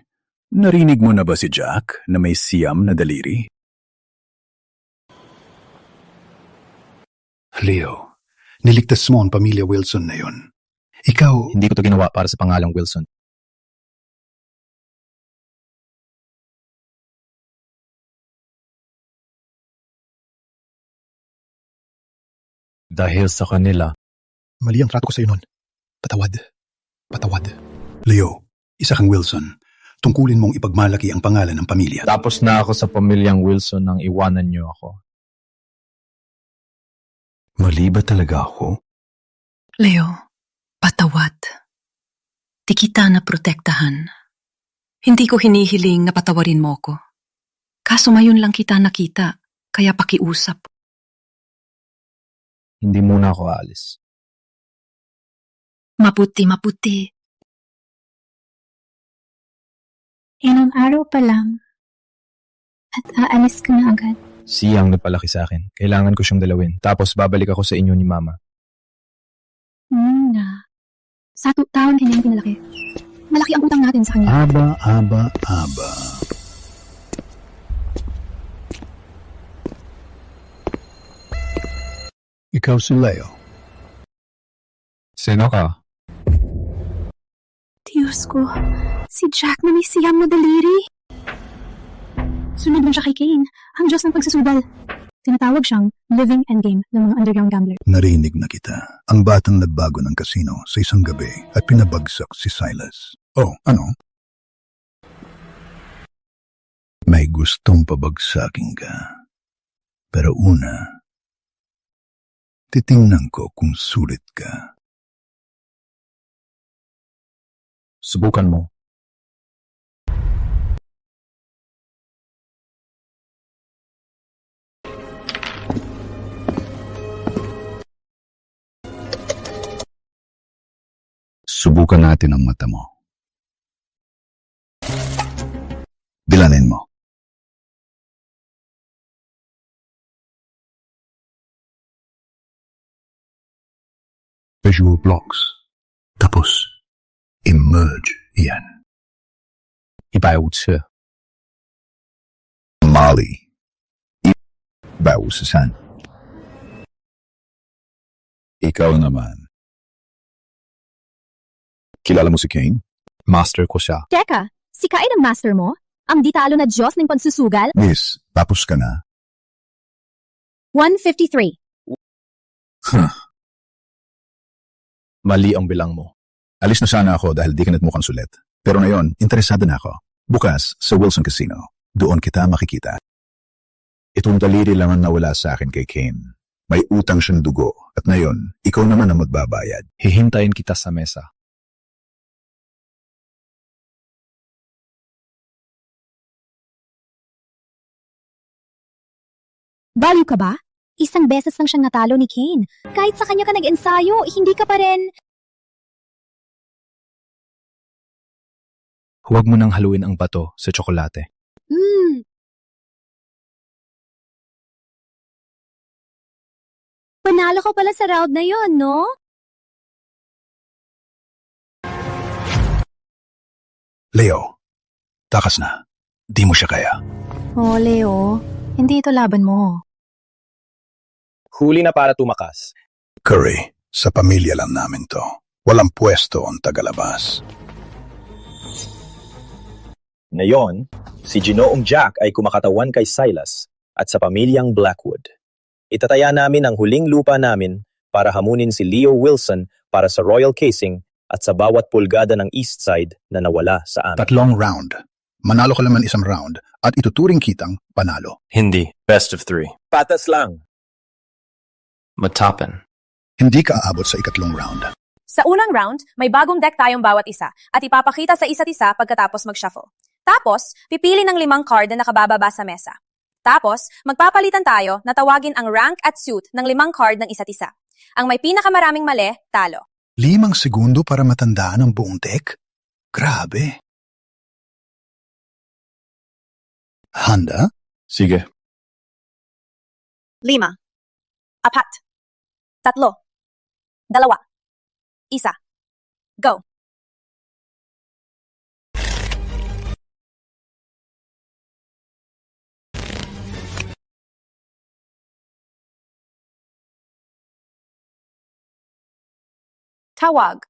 S2: narinig mo na ba si Jack na may siyam na daliri?
S20: Leo, niligtas mo ang pamilya Wilson na yon. Ikaw...
S9: Hindi ko to ginawa para sa pangalang Wilson. Dahil sa kanila.
S20: Mali ang trato ko sa iyo nun. Patawad. Patawad. Leo, isa kang Wilson. Tungkulin mong ipagmalaki ang pangalan ng pamilya.
S9: Tapos na ako sa pamilyang Wilson nang iwanan niyo ako.
S20: Mali ba talaga ako?
S11: Leo, patawad. Di kita na protektahan. Hindi ko hinihiling na patawarin mo ko. Kaso ngayon lang kita nakita, kaya pakiusap.
S9: Hindi muna ako aalis.
S11: Maputi.
S22: Ilang araw pa lang at aalis ka na agad.
S9: Siyang nagpalaki sa akin. Kailangan ko siyang dalawin. Tapos babalik ako sa inyo ni Mama.
S3: Na. Sa taon kanyang pinalaki. Malaki ang utang natin sa kanya.
S2: Aba. Ikaw si Leo.
S9: Sino ka?
S3: Diyos ko, si Jack na may siyam na daliri. Sunod mo siya kay Kane, ang Diyos ng pagsusudal. Tinatawag siyang living endgame ng mga underground gambler.
S2: Narinig na kita. Ang batang nagbago ng kasino sa isang gabi at pinabagsak si Silas. Oh, ano? May gustong pabagsakin ka. Pero una, titingnan ko kung sulit ka.
S9: Subukan mo.
S2: Subukan natin ang mata mo. Bilanin mo. Visual blocks. Tapos, emerge yan.
S9: 150.
S2: Mali. 150. Ikaw naman. Kilala mo si Kane?
S9: Master ko siya.
S3: Teka, si Kain ang master mo? Ang ditalo na Diyos ng pagsusugal?
S2: Miss, tapos ka na.
S3: 153.
S9: Mali ang bilang mo.
S2: Alis na sana ako dahil di ka mukhang sulit. Pero ngayon, interesado na ako. Bukas, sa Wilson Casino, doon kita makikita. Itong daliri lang ang nawala sa akin kay Kane. May utang siyang dugo at ngayon, ikaw naman ang magbabayad.
S16: Hihintayin kita sa mesa.
S4: Baliw ka ba? Isang beses lang siyang natalo ni Kane. Kahit sa kanya ka nag-ensayo, hindi ka pa rin...
S16: Huwag mo nang haluin ang bato sa tsokolate.
S4: Panalo ka pala sa round na yon, no?
S2: Leo, takas na. Di mo siya kaya.
S3: Oh, Leo, hindi ito laban mo.
S9: Huli na para tumakas.
S2: Curry, sa pamilya lang namin to. Walang pwesto ang tagalabas.
S1: Ngayon, si Ginoong Jack ay kumakatawan kay Silas at sa pamilyang Blackwood. Itataya namin ang huling lupa namin para hamunin si Leo Wilson para sa royal casing at sa bawat pulgada ng east side na nawala sa amin.
S2: 3 round. Manalo ka naman isang round at ituturing kitang panalo.
S9: Hindi. Best of 3.
S1: Patas lang.
S9: Matapan.
S2: Hindi ka aabot sa 3 round.
S6: Sa unang round, may bagong deck tayong bawat isa at ipapakita sa isa't isa pagkatapos mag-shuffle. Tapos, pipili ng 5 card na nakabababa sa mesa. Tapos, magpapalitan tayo na tawagin ang rank at suit ng 5 card ng isa't isa. Ang may pinakamaraming mali, talo.
S2: 5 segundo para matandaan ang buong deck? Grabe. Handa?
S16: Sige.
S6: 5, 4, 3, 2, 1. Go! Tawag.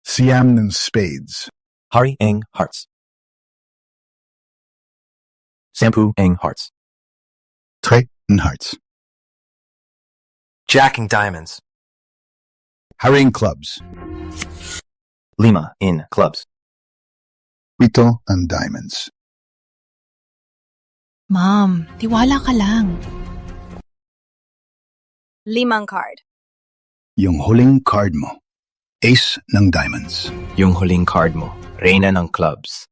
S2: Siyam ng spades.
S9: Hari ng hearts. Sampu ng hearts.
S2: Tre ng hearts.
S9: Jack ng diamonds.
S2: Haring clubs.
S9: 5 in clubs.
S2: 7 ang diamonds.
S3: Ma'am, tiwala ka lang.
S6: 5 card.
S2: Yung huling card mo. Ace ng diamonds.
S9: Yung huling card mo. Reyna ng clubs.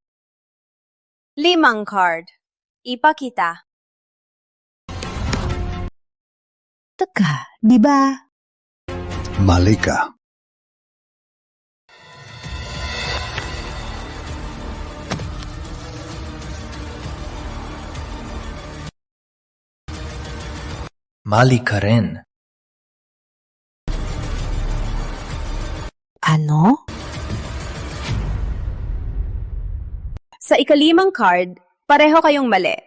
S6: 5 card. Ipakita.
S3: Taka, di ba?
S2: Mali ka.
S9: Mali ka rin.
S3: Ano?
S6: Sa 5 card, pareho kayong mali.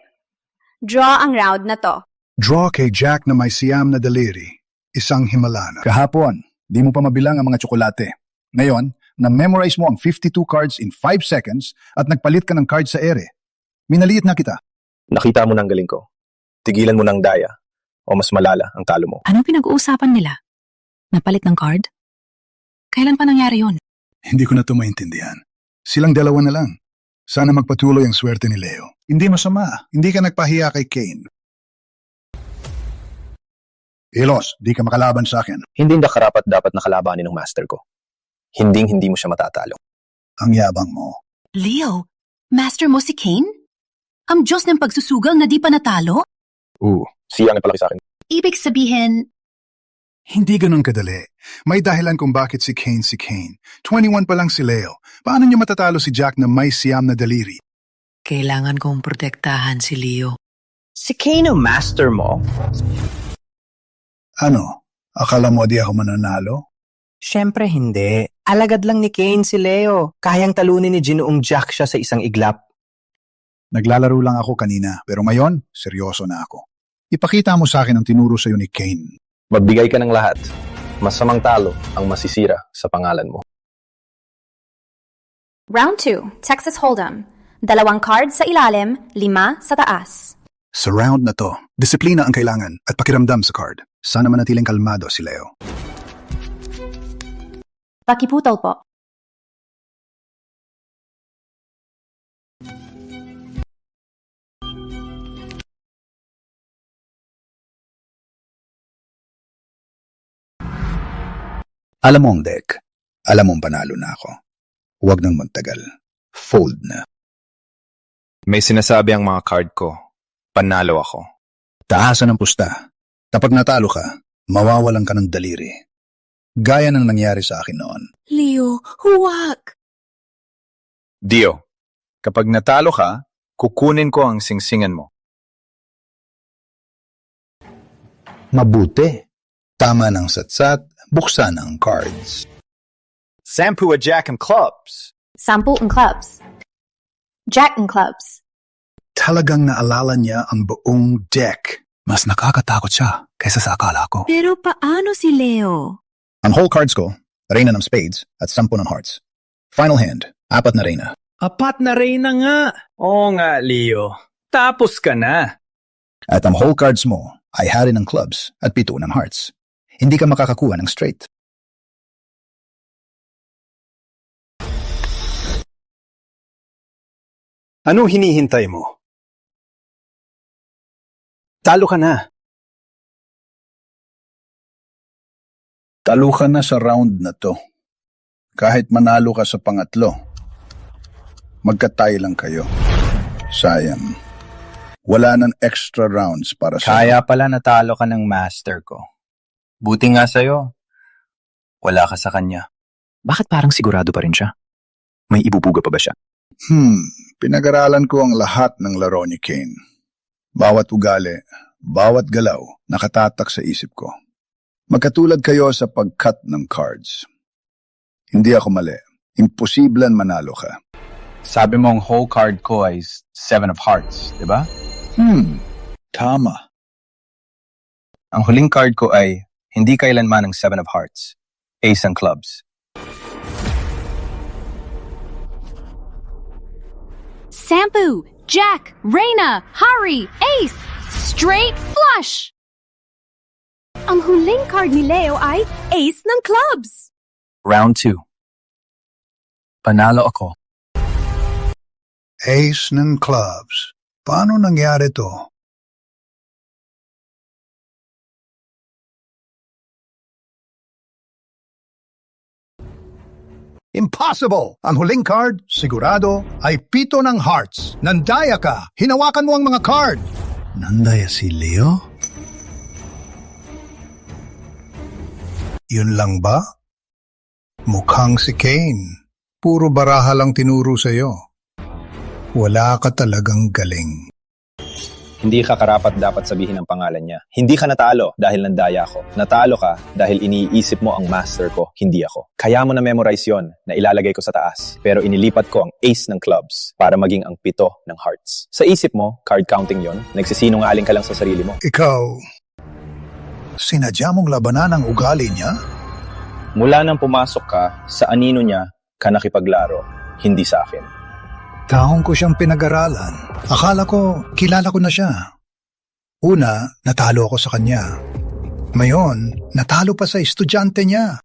S6: Draw ang round na to.
S2: Draw kay Jack na may siyam na daliri. Isang Himalana. Kahapon, di mo pa mabilang ang mga tsokolate. Ngayon, na-memorize mo ang 52 cards in 5 seconds at nagpalit ka ng cards sa ere. Minaliit na kita.
S1: Nakita mo ng galing ko. Tigilan mo ng daya. O mas malala ang talo mo.
S11: Anong pinag-uusapan nila? Napalit ng card? Kailan pa nangyari yun?
S2: Hindi ko na ito maintindihan. Silang dalawa na lang. Sana magpatuloy ang swerte ni Leo. Hindi masama. Hindi ka nagpahiya kay Kane. Ilos, di ka makalaban sa akin.
S1: Hindi na karapat dapat nakalabanin ng master ko. Hindi mo siya matatalo.
S2: Ang yabang mo.
S11: Leo, master mo si Kane? Ang Diyos ng pagsusugal na di pa natalo?
S1: Siyang ang palaki sa akin.
S11: Ibig sabihin,
S2: Hindi ganun kadali. May dahilan kung bakit si Kane. 21 pa lang si Leo. Paano niya matatalo si Jack na may siyam na daliri?
S11: kailangan kong protektahan si Leo.
S12: Si Kane ang master mo?
S2: Ano? Akala mo di ako mananalo?
S12: Siyempre hindi. Alagad lang ni Kane si Leo. Kayang talunin ni Ginoong Jack siya sa isang iglap.
S2: Naglalaro lang ako kanina, pero ngayon, seryoso na ako. Ipakita mo sa akin ang tinuro sa'yo ni Kane.
S1: Magbigay ka ng lahat. Masamang talo ang masisira sa pangalan mo.
S8: Round 2, Texas Hold'em. 2 cards sa ilalim, 5 sa taas.
S2: Sa round na to, disiplina ang kailangan at pakiramdam sa card. Sana manatiling kalmado si Leo.
S8: Pakiputol po.
S2: Alam mo ang deck. Alam mong panalo na ako. Huwag nang magtagal. Fold na.
S9: May sinasabi ang mga card ko. Panalo ako.
S2: Taasan ang pusta. Kapag natalo ka, mawawalan ka ng daliri. Gaya ng nangyari sa akin noon.
S11: Leo, huwag!
S9: Dio, kapag natalo ka, kukunin ko ang singsingan mo.
S2: Mabuti. Tama ng satsat, buksan ang cards.
S9: Sampu a jack and clubs.
S8: Sampu and clubs. Jack and clubs.
S2: Talagang naalala niya ang buong deck. Mas nakakatakot siya kaysa sa akala ko.
S11: Pero paano si Leo?
S2: Ang whole cards ko, reyna ng spades at 10 ng hearts. Final hand, 4 na reyna.
S5: 4 na reyna nga. Oo nga, Leo. Tapos ka na.
S2: At ang whole cards mo ay hari ng clubs at 7 ng hearts. Hindi ka makakakuha ng straight.
S20: Anong hinihintay mo? Talo ka na.
S2: Talo ka na sa round na to. Kahit manalo ka sa pangatlo, magkatay lang kayo. Sayang. Wala nang extra rounds para sa...
S9: Kaya pala natalo ka ng master ko. Buti nga sa'yo. Wala ka sa kanya. Bakit parang sigurado pa rin siya? May ibubuga pa ba siya?
S2: Pinag-aralan ko ang lahat ng laro ni Kane. Bawat ugali, bawat galaw, nakatatak sa isip ko. Magkatulad kayo sa pag-cut ng cards. Hindi ako mali. Imposible manalo ka.
S9: Sabi mo ang whole card ko ay 7 of hearts, di ba?
S2: Tama.
S9: Ang huling card ko ay hindi kailanman ang 7 of hearts. Ace ng clubs.
S4: Sampu, Jack, Reyna, Hari, Ace, straight flush! Ang huling card ni Leo ay Ace ng clubs.
S9: Round 2. Panalo ako.
S2: Ace ng clubs. Paano nangyari to?
S21: Impossible! Ang huling card, sigurado, ay 7 ng hearts. Nandaya ka! Hinawakan mo ang mga card!
S2: Nandaya si Leo?
S21: Yun lang ba? Mukhang si Kane. Puro baraha lang tinuro sa'yo. Wala ka talagang galing.
S9: Hindi ka karapat dapat sabihin ang pangalan niya. Hindi ka natalo dahil nandaya ako. Natalo ka dahil iniisip mo ang master ko, hindi ako. Kaya mo na-memorize yon na ilalagay ko sa taas. Pero inilipat ko ang ace ng clubs para maging ang 7 ng hearts. Sa isip mo, card counting yon, nagsisinungaling ka lang sa sarili mo.
S21: Ikaw, sinadya mong labanan ang ugali niya?
S9: Mula nang pumasok ka, sa anino niya ka nakipaglaro, hindi sa akin.
S21: Taong ko siyang pinag-aralan. Akala ko, kilala ko na siya. Una, natalo ako sa kanya. Ngayon, natalo pa sa estudyante niya.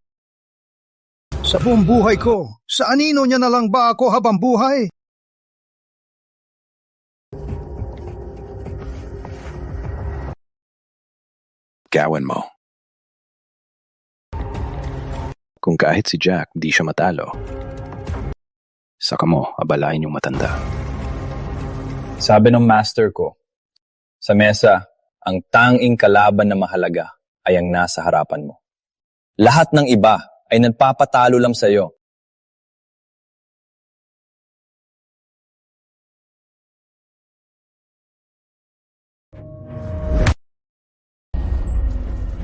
S21: Sa buong buhay ko, sa anino niya na lang ba ako habang buhay?
S1: Gawan mo. Kung kahit si Jack di siya matalo, saka mo abalain yung matanda.
S9: Sabi ng master ko, sa mesa, ang tanging kalaban na mahalaga ay ang nasa harapan mo. Lahat ng iba ay nagpapatalo lang sa'yo.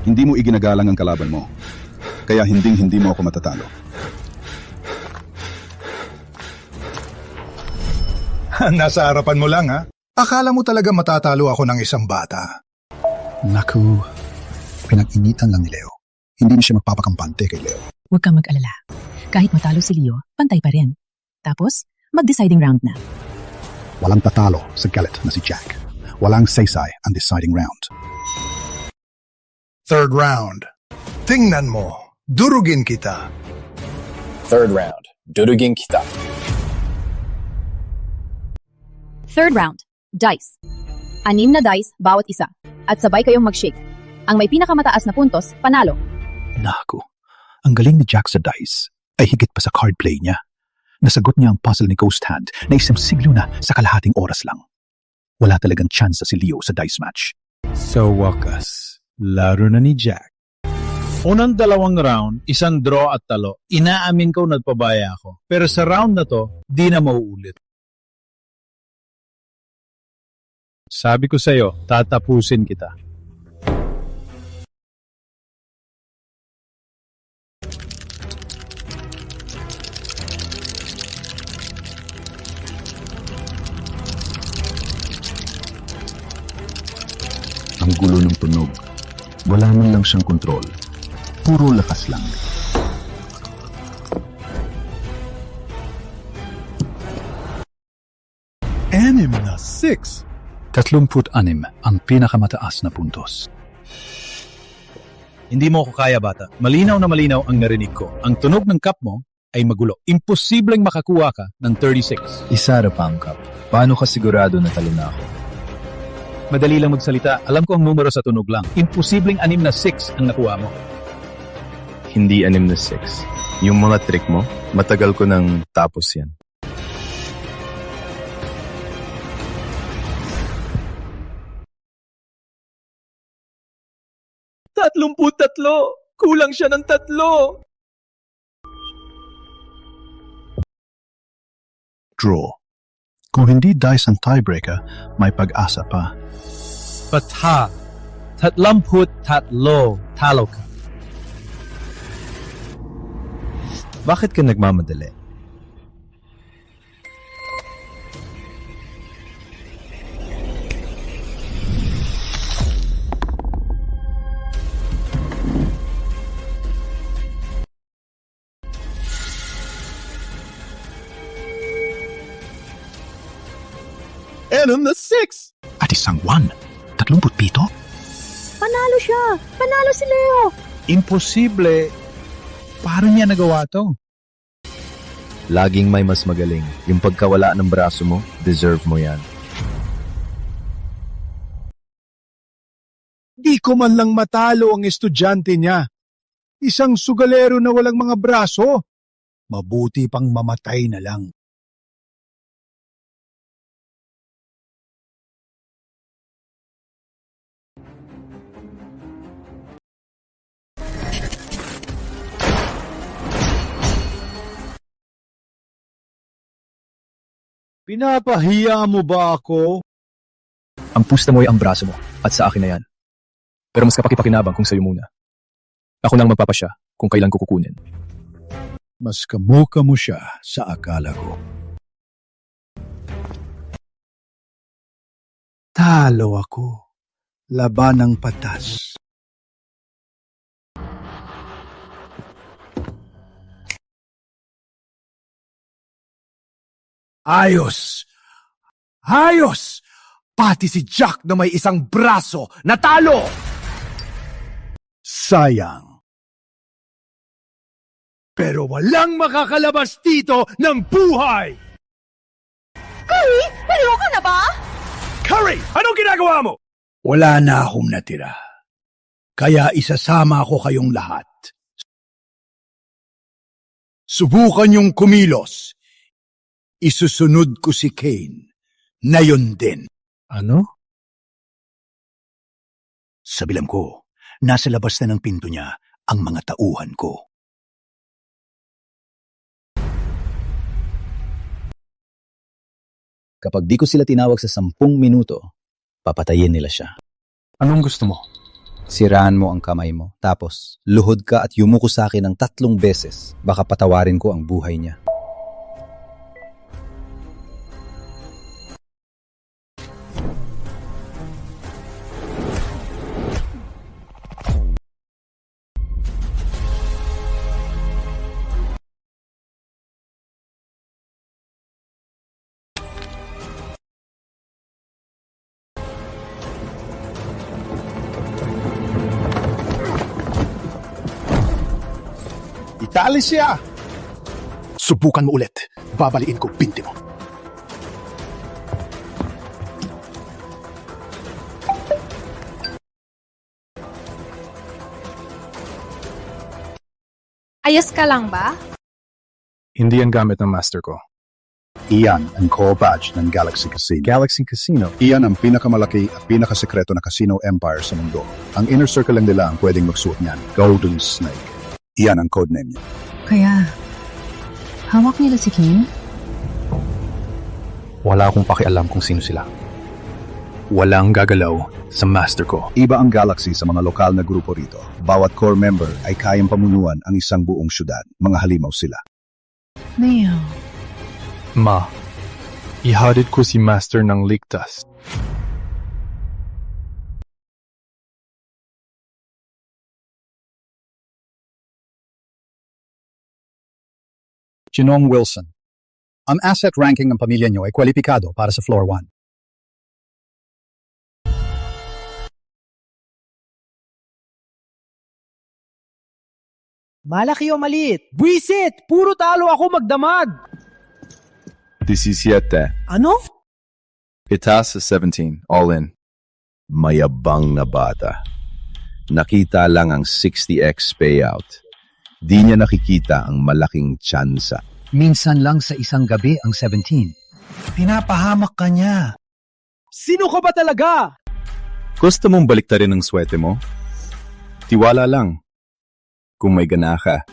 S17: Hindi mo iginagalang ang kalaban mo, kaya hindi mo ako matatalo.
S21: Nasa harapan mo lang, ha? Akala mo talaga matatalo ako ng isang bata.
S2: Naku, pinag-initan lang ni Leo. Hindi na siya magpapakampante kay Leo.
S11: Huwag kang mag-alala. Kahit matalo si Leo, pantay pa rin. Tapos, mag-deciding round na.
S2: Walang tatalo sa galit na si Jack. Walang saysay ang deciding round.
S21: Third round. Tingnan mo. Durugin kita.
S9: Third round, durugin kita.
S6: Third round, dice. 6 na dice bawat isa. At sabay kayong mag-shake. Ang may pinakamataas na puntos, panalo.
S2: Naku,
S21: Ang galing ni Jack sa dice ay higit pa sa card play niya. Nasagot niya ang puzzle ni Ghost Hand na isang siglo na sa kalahating oras lang. Wala talagang chance si Leo sa dice match.
S13: Sa wakas, laro na ni Jack. Unang 2 round, isang draw at talo. Inaamin ko nagpabaya ako. Pero sa round na to, di na mauulit. Sabi ko sa'yo, tatapusin kita.
S2: Ang gulo ng tunog. Wala man lang siyang kontrol. Puro lakas lang.
S21: Anim na 6. 36 ang pinakamataas na puntos.
S13: Hindi mo ako kaya, bata. Malinaw na malinaw ang narinig ko. Ang tunog ng cup mo ay magulo. Imposibleng makakuha ka ng 36.
S9: Isara pa ang cup. Paano ka sigurado na talo na ako?
S13: Madali lang magsalita. Alam ko ang numero sa tunog lang. Imposibleng 6 na 6 ang nakuha mo.
S9: Hindi 6 na 6. Yung mga trick mo, matagal ko nang tapos yan.
S13: Tatlo. Kulang siya ng 3.
S21: Draw. Kung hindi dice ang tiebreaker, may pag-asa pa.
S13: Pata. 33. Talo ka.
S9: Bakit ka nagmamadali?
S21: Anim na 6. At isang 1. 37?
S3: Panalo siya! Panalo si Leo!
S13: Imposible. Paano niya nagawa to?
S9: Laging may mas magaling. Yung pagkawala ng braso mo, deserve mo yan.
S13: Di ko man lang matalo ang estudyante niya. Isang sugalero na walang mga braso.
S21: Mabuti pang mamatay na lang.
S13: Pinapahiya mo ba ako?
S1: Ang pusta mo ay ang braso mo at sa akin na yan. Pero mas kapakipakinabang kung sa'yo muna. Ako nang magpapasya kung kailan ko kukunin.
S21: Mas kamuka mo siya sa akala ko.
S13: Talo ako. Laban ng patas.
S5: Ayos! Ayos! Pati si Jack na may isang braso, natalo!
S21: Sayang.
S5: Pero walang makakalabas dito ng buhay!
S6: Curry, baliw ka na ba?
S5: Curry, anong ginagawa mo?
S21: Wala na akong natira. Kaya isasama ko kayong lahat. Subukan yung kumilos. Isusunod ko si Kane na yun din.
S13: Ano?
S21: Sa bilang ko, nasa labas na ng pinto niya ang mga tauhan ko.
S16: Kapag di ko sila tinawag sa 10 minuto, papatayin nila siya.
S13: Anong gusto mo?
S20: Siraan mo ang kamay mo, tapos luhod ka at yumuko sa akin ng 3 beses. Baka patawarin ko ang buhay niya.
S21: Itali siya! Subukan mo ulit. Babaliin ko binti mo.
S4: Ayos ka lang ba?
S5: Hindi ang gamit ng master ko.
S2: Iyan ang core badge ng Galaxy Casino.
S13: Galaxy Casino.
S2: Iyan ang pinakamalaki at pinakasekreto na casino empire sa mundo. Ang inner circle lang nila ang pwedeng magsuot niyan. Golden Snake. Iyan ang codename niya.
S15: Kaya, hawak nila si Kane?
S13: Wala akong pakialam kung sino sila. Walang gagalaw sa master ko.
S2: Iba ang Galaxy sa mga lokal na grupo rito. Bawat core member ay kayang pamunuan ang isang buong syudad. Mga halimaw sila.
S15: Leo.
S5: Ma, ihatid ko si master ng ligtas.
S20: Ginoong Wilson, ang asset ranking ng pamilya niyo ay kwalipikado para sa floor 1.
S12: Malaki o maliit? Buisit! Puro talo ako magdamag!
S17: 17.
S12: Ano?
S17: Itaas sa 17, all in. Mayabang na bata. Nakita lang ang 60x payout. Di niya nakikita ang malaking tsansa.
S20: Minsan lang sa isang gabi ang 17.
S21: Pinapahamak ka niya.
S12: Sino ka ba talaga?
S17: Gusto mong baliktarin ang swerte mo? Tiwala lang. Kung may gana ka.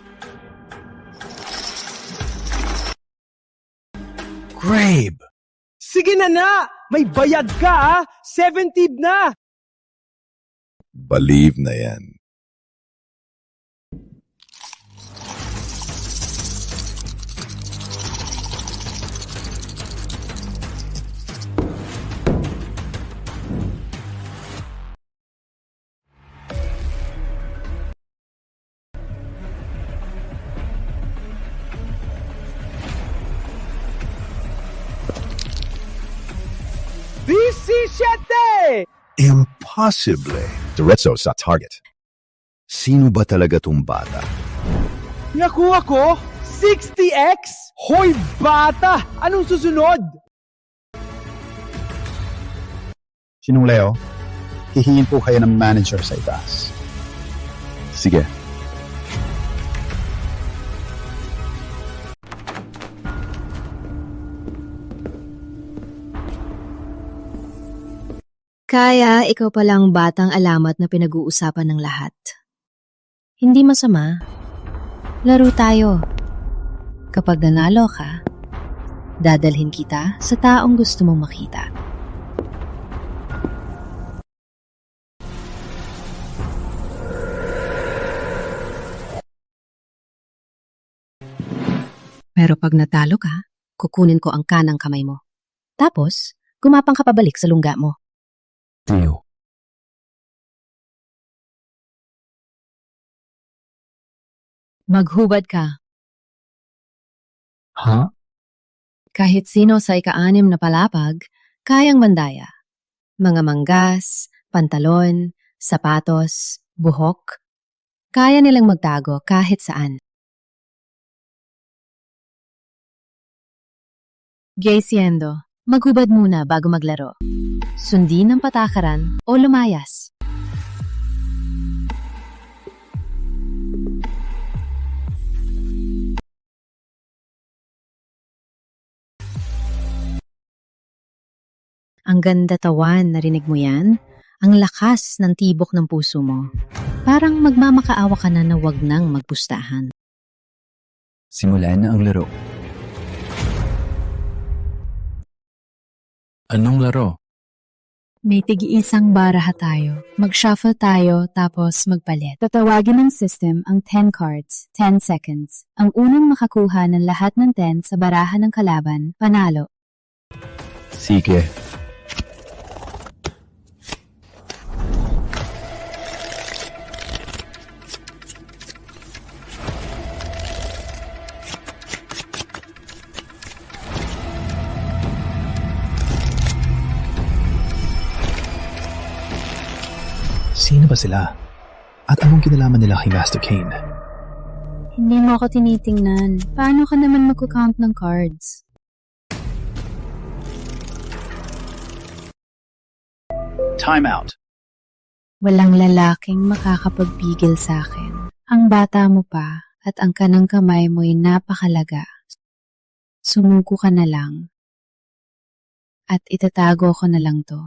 S5: Grabe!
S12: Sige na! May bayad ka, 70 na!
S17: Believe na yan. Impossible. Diretso sa target. Sino ba talaga tong bata?
S12: Nakuha ko? 60x? Hoy bata! Anong susunod?
S20: Sinong Leo? Hihiin po kayo ng manager sa itaas.
S17: Sige.
S7: Kaya ikaw palang batang alamat na pinag-uusapan ng lahat. Hindi masama. Laro tayo. Kapag nanalo ka, dadalhin kita sa taong gusto mong makita. Pero pag natalo ka, kukunin ko ang kanang kamay mo. Tapos, gumapang ka pabalik sa lungga mo.
S9: Theo.
S7: Maghubad ka.
S9: Ha?
S7: Kahit sino sa ika-6 na palapag, kayang mandaya. Mga manggas, pantalon, sapatos, buhok. Kaya nilang magtago kahit saan. Gay siendo, maghubad muna bago maglaro. Sundin ang patakaran o lumayas. Ang ganda tawan, narinig mo yan? Ang lakas ng tibok ng puso mo. Parang magmamakaawa ka na na wag nang magpustahan.
S9: Simulan na ang laro. Anong laro?
S3: May tig-iisang baraha tayo. Mag-shuffle tayo, tapos magpalit. Tatawagin ng system ang 10 cards, 10 seconds. Ang unang makakuha ng lahat ng 10 sa baraha ng kalaban, panalo.
S9: Sige.
S13: Sino ba sila? At anong kinalaman nila kay Master Kane?
S3: Hindi mo ako tinitingnan. Paano ka naman magkukount ng cards?
S20: Time out.
S3: Walang lalaking makakapagpigil sa akin. Ang bata mo pa at ang kanang kamay mo'y napakalaga. Sumuko ka na lang. At itatago ko na lang to.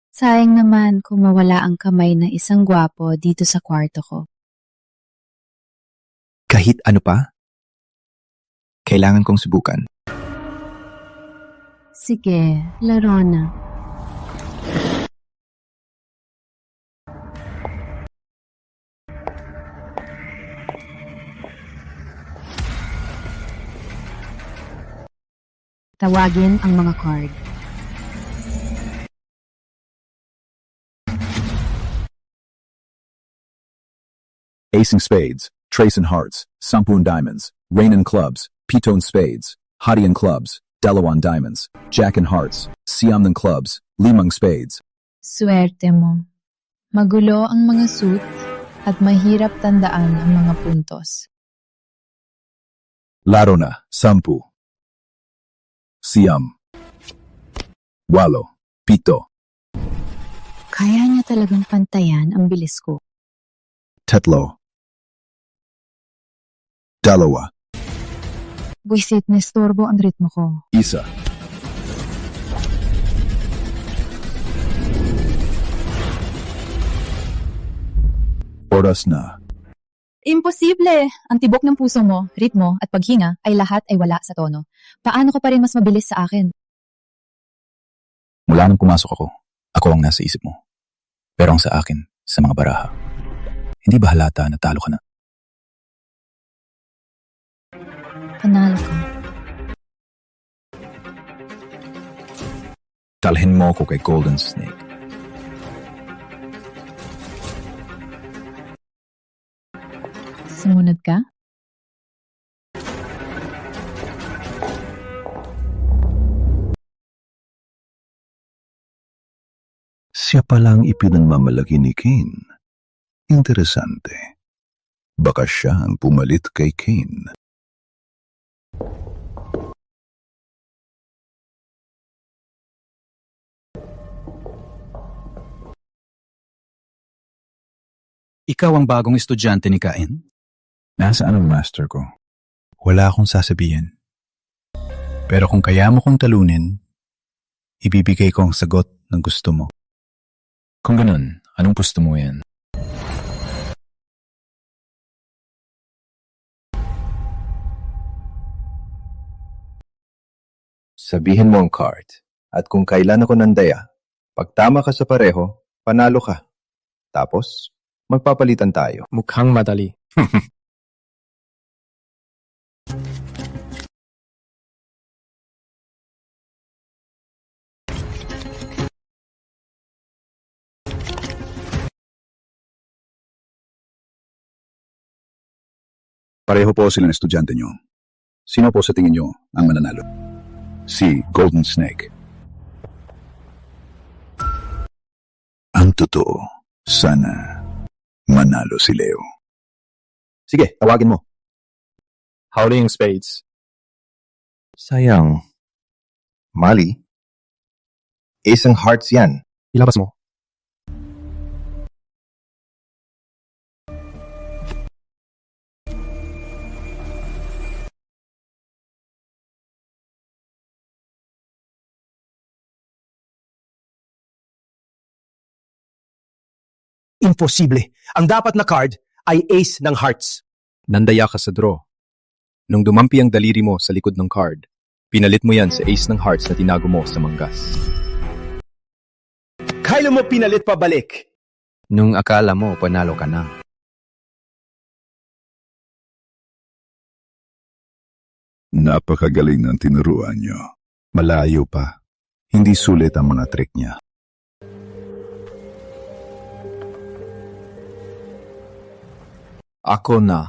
S3: Sayang naman kung mawala ang kamay ng isang gwapo dito sa kwarto ko.
S9: Kahit ano pa? Kailangan kong subukan.
S3: Sige, laro na. Tawagin ang mga card.
S16: Ace and spades, trace and hearts, sampu and diamonds, rain and clubs, pito and spades, hati and clubs, dalawa and diamonds, jack and hearts, siyam and clubs, limang spades.
S3: Swerte mo. Magulo ang mga suit at mahirap tandaan ang mga puntos.
S16: Laro na, sampu. Siyam. Walo. Pito.
S3: Kaya niya talagang pantayan ang bilis ko.
S16: Tetlo. Dalawa.
S3: Buisit na estorbo ang ritmo ko.
S16: Isa. Oras na.
S8: Imposible! Ang tibok ng puso mo, ritmo at paghinga ay lahat ay wala sa tono. Paano ka pa rin mas mabilis sa akin?
S1: Mula nang pumasok ako ang nasa isip mo. Pero ang sa akin, sa mga baraha, hindi ba halata na talo ka na?
S3: Panalo ka.
S1: Dalhin mo ko kay Golden Snake.
S8: Sumunod ka?
S2: Siya palang ipinagmamalaki ni Kane. Interesante. Baka siya ang pumalit kay Kane.
S20: Ikaw ang bagong estudyante ni Cain?
S1: Nasaan ang master ko?
S20: Wala akong sasabihin. Pero kung kaya mo kong talunin, ibibigay ko ang sagot ng gusto mo.
S1: Kung ganun, anong gusto mo yan? Sabihin mo ang card. At kung kailan ako nandaya, pag tama ka sa pareho, panalo ka. Tapos, magpapalitan tayo.
S12: Mukhang madali.
S2: Pareho po sila ng estudyante nyo. Sino po sa tingin nyo ang mananalo? Si Golden Snake. Ang totoo, sana manalo si Leo.
S1: Sige, tawagin mo.
S12: Howling spades.
S1: Sayang. Mali. Ace ng hearts yan.
S12: Ilabas mo.
S5: Imposible. Ang dapat na card ay ace ng hearts.
S9: Nandaya ka sa draw. Nung dumampi ang daliri mo sa likod ng card, pinalit mo yan sa ace ng hearts na tinago mo sa manggas.
S5: Kailan mo pinalit pabalik?
S9: Nung akala mo panalo ka na.
S2: Napakagaling ng tinuruan nyo. Malayo pa. Hindi sulit ang mga trick niya.
S9: Ako na.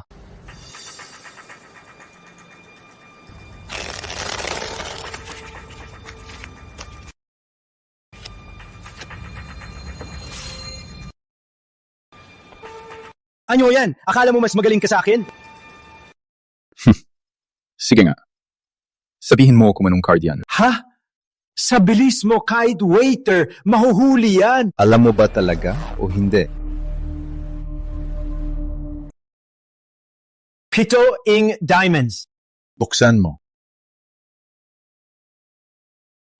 S5: Ano yan? Akala mo mas magaling ka sa akin?
S1: Sige nga. Sabihin mo kung anong card yan.
S5: Ha? Sa bilis mo kahit waiter, mahuhuli yan.
S9: Alam mo ba talaga o hindi?
S12: Pito-ing diamonds.
S13: Buksan mo.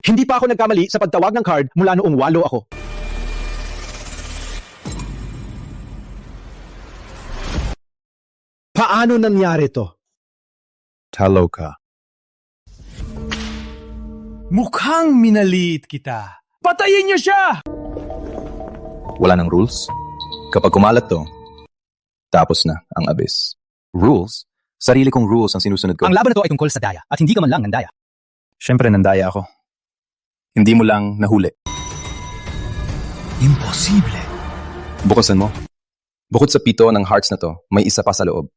S12: Hindi pa ako nagkamali sa pagtawag ng card mula noong 8 ako. Paano nangyari to?
S13: Talo ka.
S5: Mukhang minaliit kita. Patayin niyo siya!
S1: Wala ng rules. Kapag kumalat to, tapos na ang abyss. Rules? Sarili kong rules ang sinusunod ko.
S12: Ang laban na to ay tungkol sa daya at hindi ka man lang nandaya.
S1: Siyempre, nandaya ako. Hindi mo lang nahuli.
S21: Imposible.
S1: Bukasan mo. Bukod sa pito ng hearts na to, may isa pa sa loob.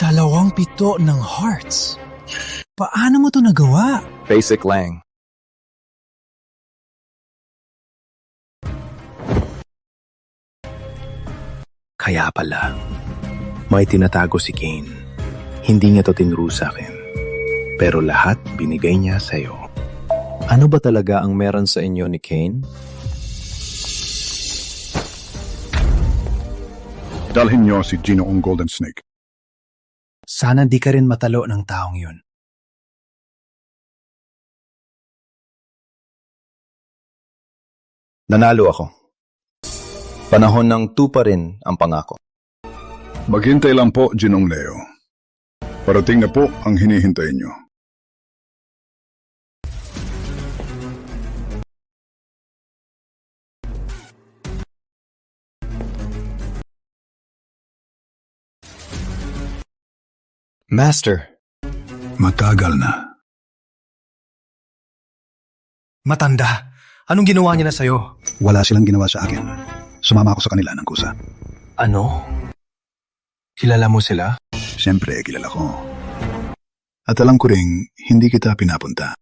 S5: Dalawang pito ng hearts. Paano mo to nagawa?
S1: Basic lang.
S9: Kaya pala, may tinatago si Kane. Hindi niya to tinuro sa akin. Pero lahat binigay niya sa'yo.
S1: Ano ba talaga ang meron sa inyo ni Kane?
S2: Dalhin niyo si Ginoong Golden Snake.
S21: Sana di ka rin matalo ng taong yun.
S1: Nanalo ako. Panahon ng tupa rin ang pangako.
S2: Maghintay lang po, Ginong Leo. Parating na po ang hinihintay niyo.
S9: Master.
S21: Matagal na.
S5: Matanda. Anong ginawa niya na sa'yo?
S21: Wala silang ginawa sa akin. Sumama ako sa kanila ng kusa.
S9: Ano? Kilala mo sila?
S21: Siyempre, kilala ko. At alam ko ring hindi kita pinapunta.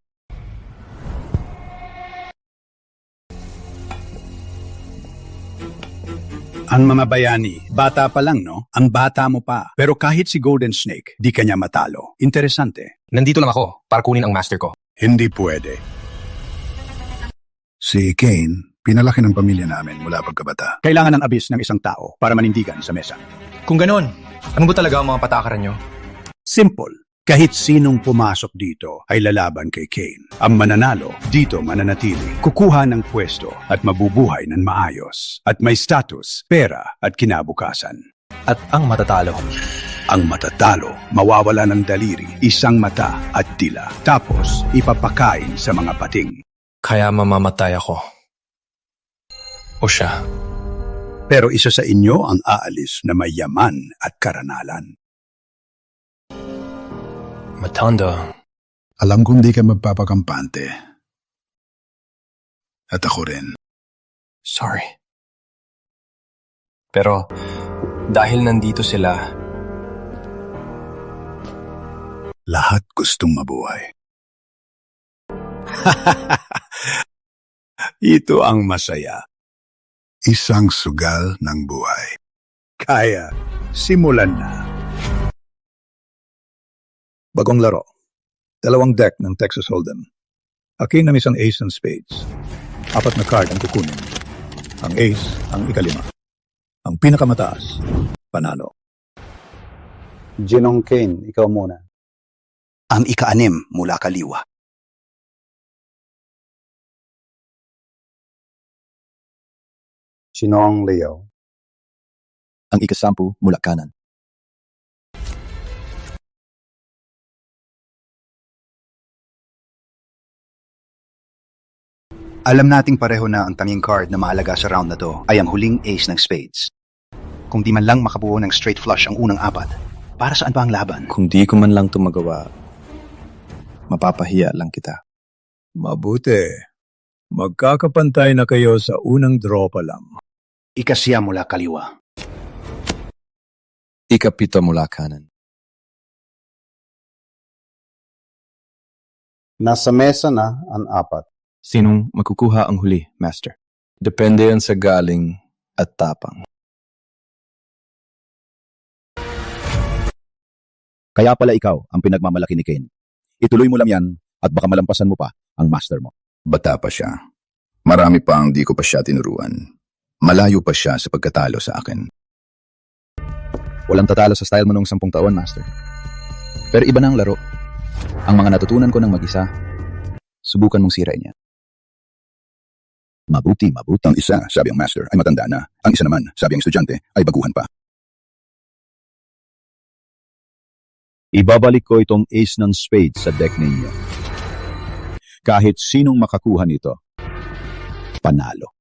S20: Ang mga bayani, bata pa lang, no? Ang bata mo pa. Pero kahit si Golden Snake, di kanya matalo. Interesante.
S12: Nandito lang ako para kunin ang master ko.
S20: Hindi pwede.
S21: Si Kane, pinalaki ng pamilya namin mula pagkabata.
S20: Kailangan ng abis ng isang tao para manindigan sa mesa.
S12: Kung ganon, ano ba talaga ang mga patakaran nyo?
S20: Simple. Kahit sinong pumasok dito ay lalaban kay Kane. Ang mananalo, dito mananatili, kukuha ng pwesto at mabubuhay ng maayos. At may status, pera at kinabukasan.
S12: At ang matatalo?
S20: Ang matatalo, mawawala ng daliri, isang mata at dila. Tapos, ipapakain sa mga pating.
S12: Kaya mamamatay ako. O siya.
S20: Pero isa sa inyo ang aalis na may yaman at karanalan.
S12: Matanda.
S21: Alam kong di ka magpapakampante. At ako rin.
S12: Sorry. Pero dahil nandito sila,
S21: lahat gustong mabuhay.
S20: Ito ang masaya.
S21: Isang sugal ng buhay.
S20: Kaya, simulan na.
S21: Bagong laro. 2 deck ng Texas Hold'em. Akin na isang ace ng spades. 4 na card ang kukunin. Ang ace, ang ika-5. Ang pinakamataas, panalo.
S20: Ginong Kane, ikaw muna.
S21: Ang ika-6 mula kaliwa.
S20: Ginong Leo.
S1: Ang ika-10 mula kanan.
S20: Alam nating pareho na ang tanging card na maalaga sa round na to ay ang huling ace ng spades. Kung di man lang makabuo ng straight flush ang unang 4, para saan pa ang laban?
S1: Kung di ko man lang tumagawa, mapapahiya lang kita.
S21: Mabuti. Magkakapantay na kayo sa unang draw pa lang.
S20: Ika-9 mula kaliwa.
S1: Ika-7 mula kanan.
S20: Nasa mesa na ang 4.
S1: Sinong magkukuha ang huli, Master? Depende yan sa galing at tapang.
S21: Kaya pala ikaw ang pinagmamalaki ni Kane. Ituloy mo lang yan at baka malampasan mo pa ang master mo. Bata pa siya. Marami pa ang di ko pa siya tinuruan.
S2: Malayo pa siya sa pagkatalo sa akin.
S16: Walang tatalo sa style mo nung 10 taon, Master. Pero iba na ang laro. Ang mga natutunan ko ng mag-isa, subukan mong sirain niya. Mabuti.
S2: Ang isa, sabi ang Master, ay matanda na. Ang isa naman, sabi ang estudyante, ay baguhan pa.
S16: Ibabalik ko itong ace ng spades sa deck ninyo. Kahit sinong makakuha nito, panalo.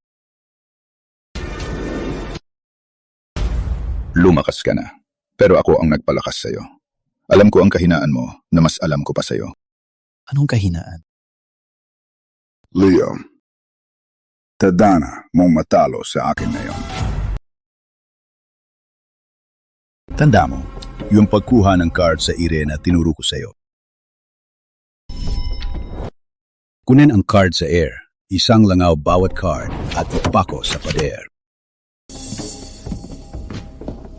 S2: Lumakas ka na, pero ako ang nagpalakas sa'yo. Alam ko ang kahinaan mo na mas alam ko pa sa'yo.
S20: Anong kahinaan?
S2: Leo, tadana mong matalo sa akin ngayon.
S20: Tanda mo, yung pagkuha ng card sa ire na tinuro ko sa'yo. Kunin ang card sa air, isang langaw bawat card at ipako sa pader.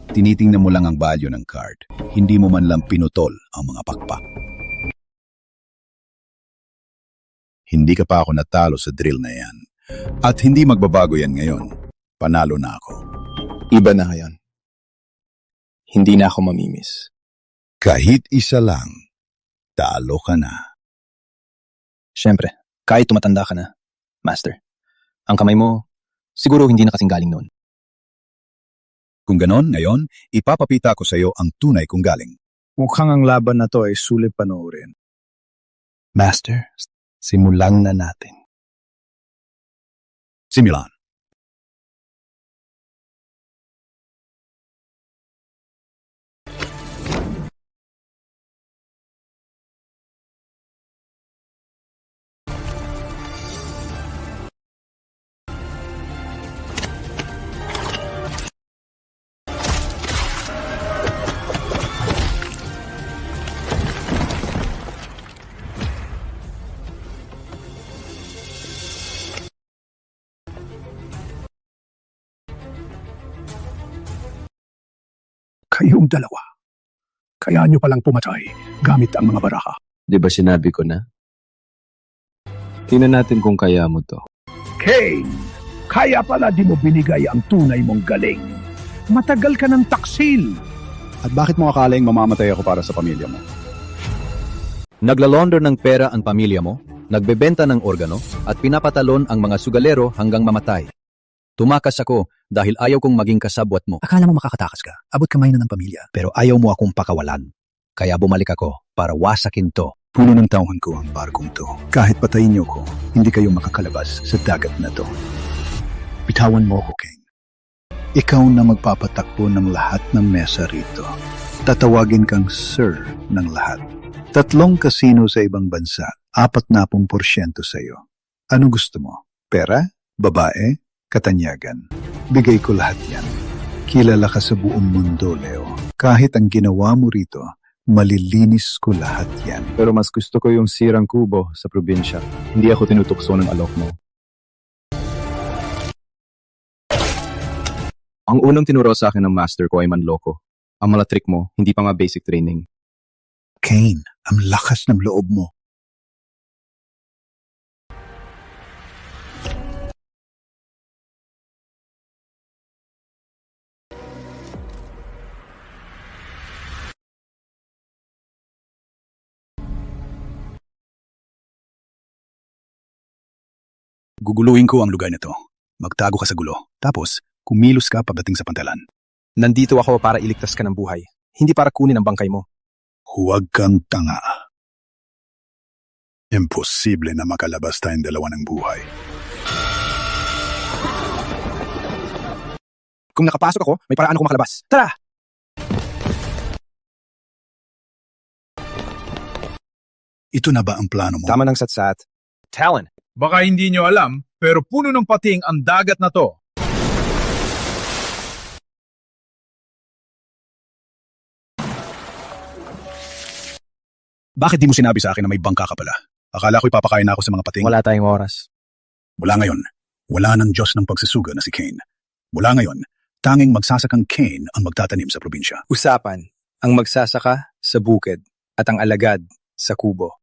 S20: Tinitingnan mo lang ang value ng card, hindi mo man lang pinutol ang mga pakpak. Hindi ka pa ako natalo sa drill na yan. At hindi magbabago yan ngayon. Panalo na ako.
S1: Iba na ngayon. Hindi na ako mamimiss.
S20: Kahit isa lang, talo ka na.
S9: Siyempre, kahit tumatanda ka na, Master. Ang kamay mo, siguro hindi na kasing galing noon.
S20: Kung ganon, ngayon, ipapapita ko sa iyo ang tunay kong galing.
S13: Mukhang ang laban na to ay sulit panoorin.
S20: Master, simulan na natin. Simulan.
S21: Kayong dalawa. Kaya nyo palang pumatay gamit ang mga baraha.
S17: Di ba sinabi ko na? Tingnan natin kung kaya mo to.
S21: Kane, kaya pala di mo binigay ang tunay mong galing. Matagal ka ng taksil.
S20: At bakit mo akalaing mamamatay ako para sa pamilya mo?
S16: Naglalaunder ng pera ang pamilya mo, nagbebenta ng organo, at pinapatalon ang mga sugalero hanggang mamatay. Tumakas ako dahil ayaw kong maging kasabwat mo.
S20: Akala mo makakatakas ka, abot kamay na ng pamilya. Pero ayaw mo akong pakawalan.
S16: Kaya bumalik ako para wasakin to.
S20: Puno ng tauhan ko ang barkong to. Kahit patayin niyo ko, hindi kayo makakalabas sa dagat na to. Bitawan mo ko, King. Ikaw na magpapatakbo ng lahat ng mesa rito. Tatawagin kang Sir ng lahat. 3 kasino sa ibang bansa, 40% sa iyo. Ano gusto mo? Pera? Babae? Katanyagan. Bigay ko lahat yan. Kilala ka sa buong mundo, Leo. Kahit ang ginawa mo rito, malilinis ko lahat yan.
S17: Pero mas gusto ko yung sirang kubo sa probinsya. Hindi ako tinutukso ng alok mo. Ang unang tinuro sa akin ng master ko ay manloko. Ang mga trick mo, hindi pa nga basic training.
S20: Kane, ang lakas ng loob mo. Guguluhin ko ang lugar na to. Magtago ka sa gulo. Tapos, kumilos ka pagdating sa pantalan.
S9: Nandito ako para iligtas ka ng buhay, hindi para kunin ang bangkay mo.
S20: Huwag kang tanga. Imposible na makalabas tayong dalawa ng buhay.
S9: Kung nakapasok ako, may paraan ako makalabas. Tara!
S20: Ito na ba ang plano mo?
S9: Tama ng satsat. Talon.
S13: Baka hindi nyo alam, pero puno ng pating ang dagat na to.
S20: Bakit di mo sinabi sa akin na may bangka ka pala? Akala ko ipapakain na ako sa mga pating.
S9: Wala tayong oras.
S20: Mula ngayon, wala ng Diyos ng pagsusuga na si Kane. Mula ngayon, tanging magsasakang Kane ang magtatanim sa probinsya.
S9: Usapan, ang magsasaka sa bukid at ang alagad sa kubo.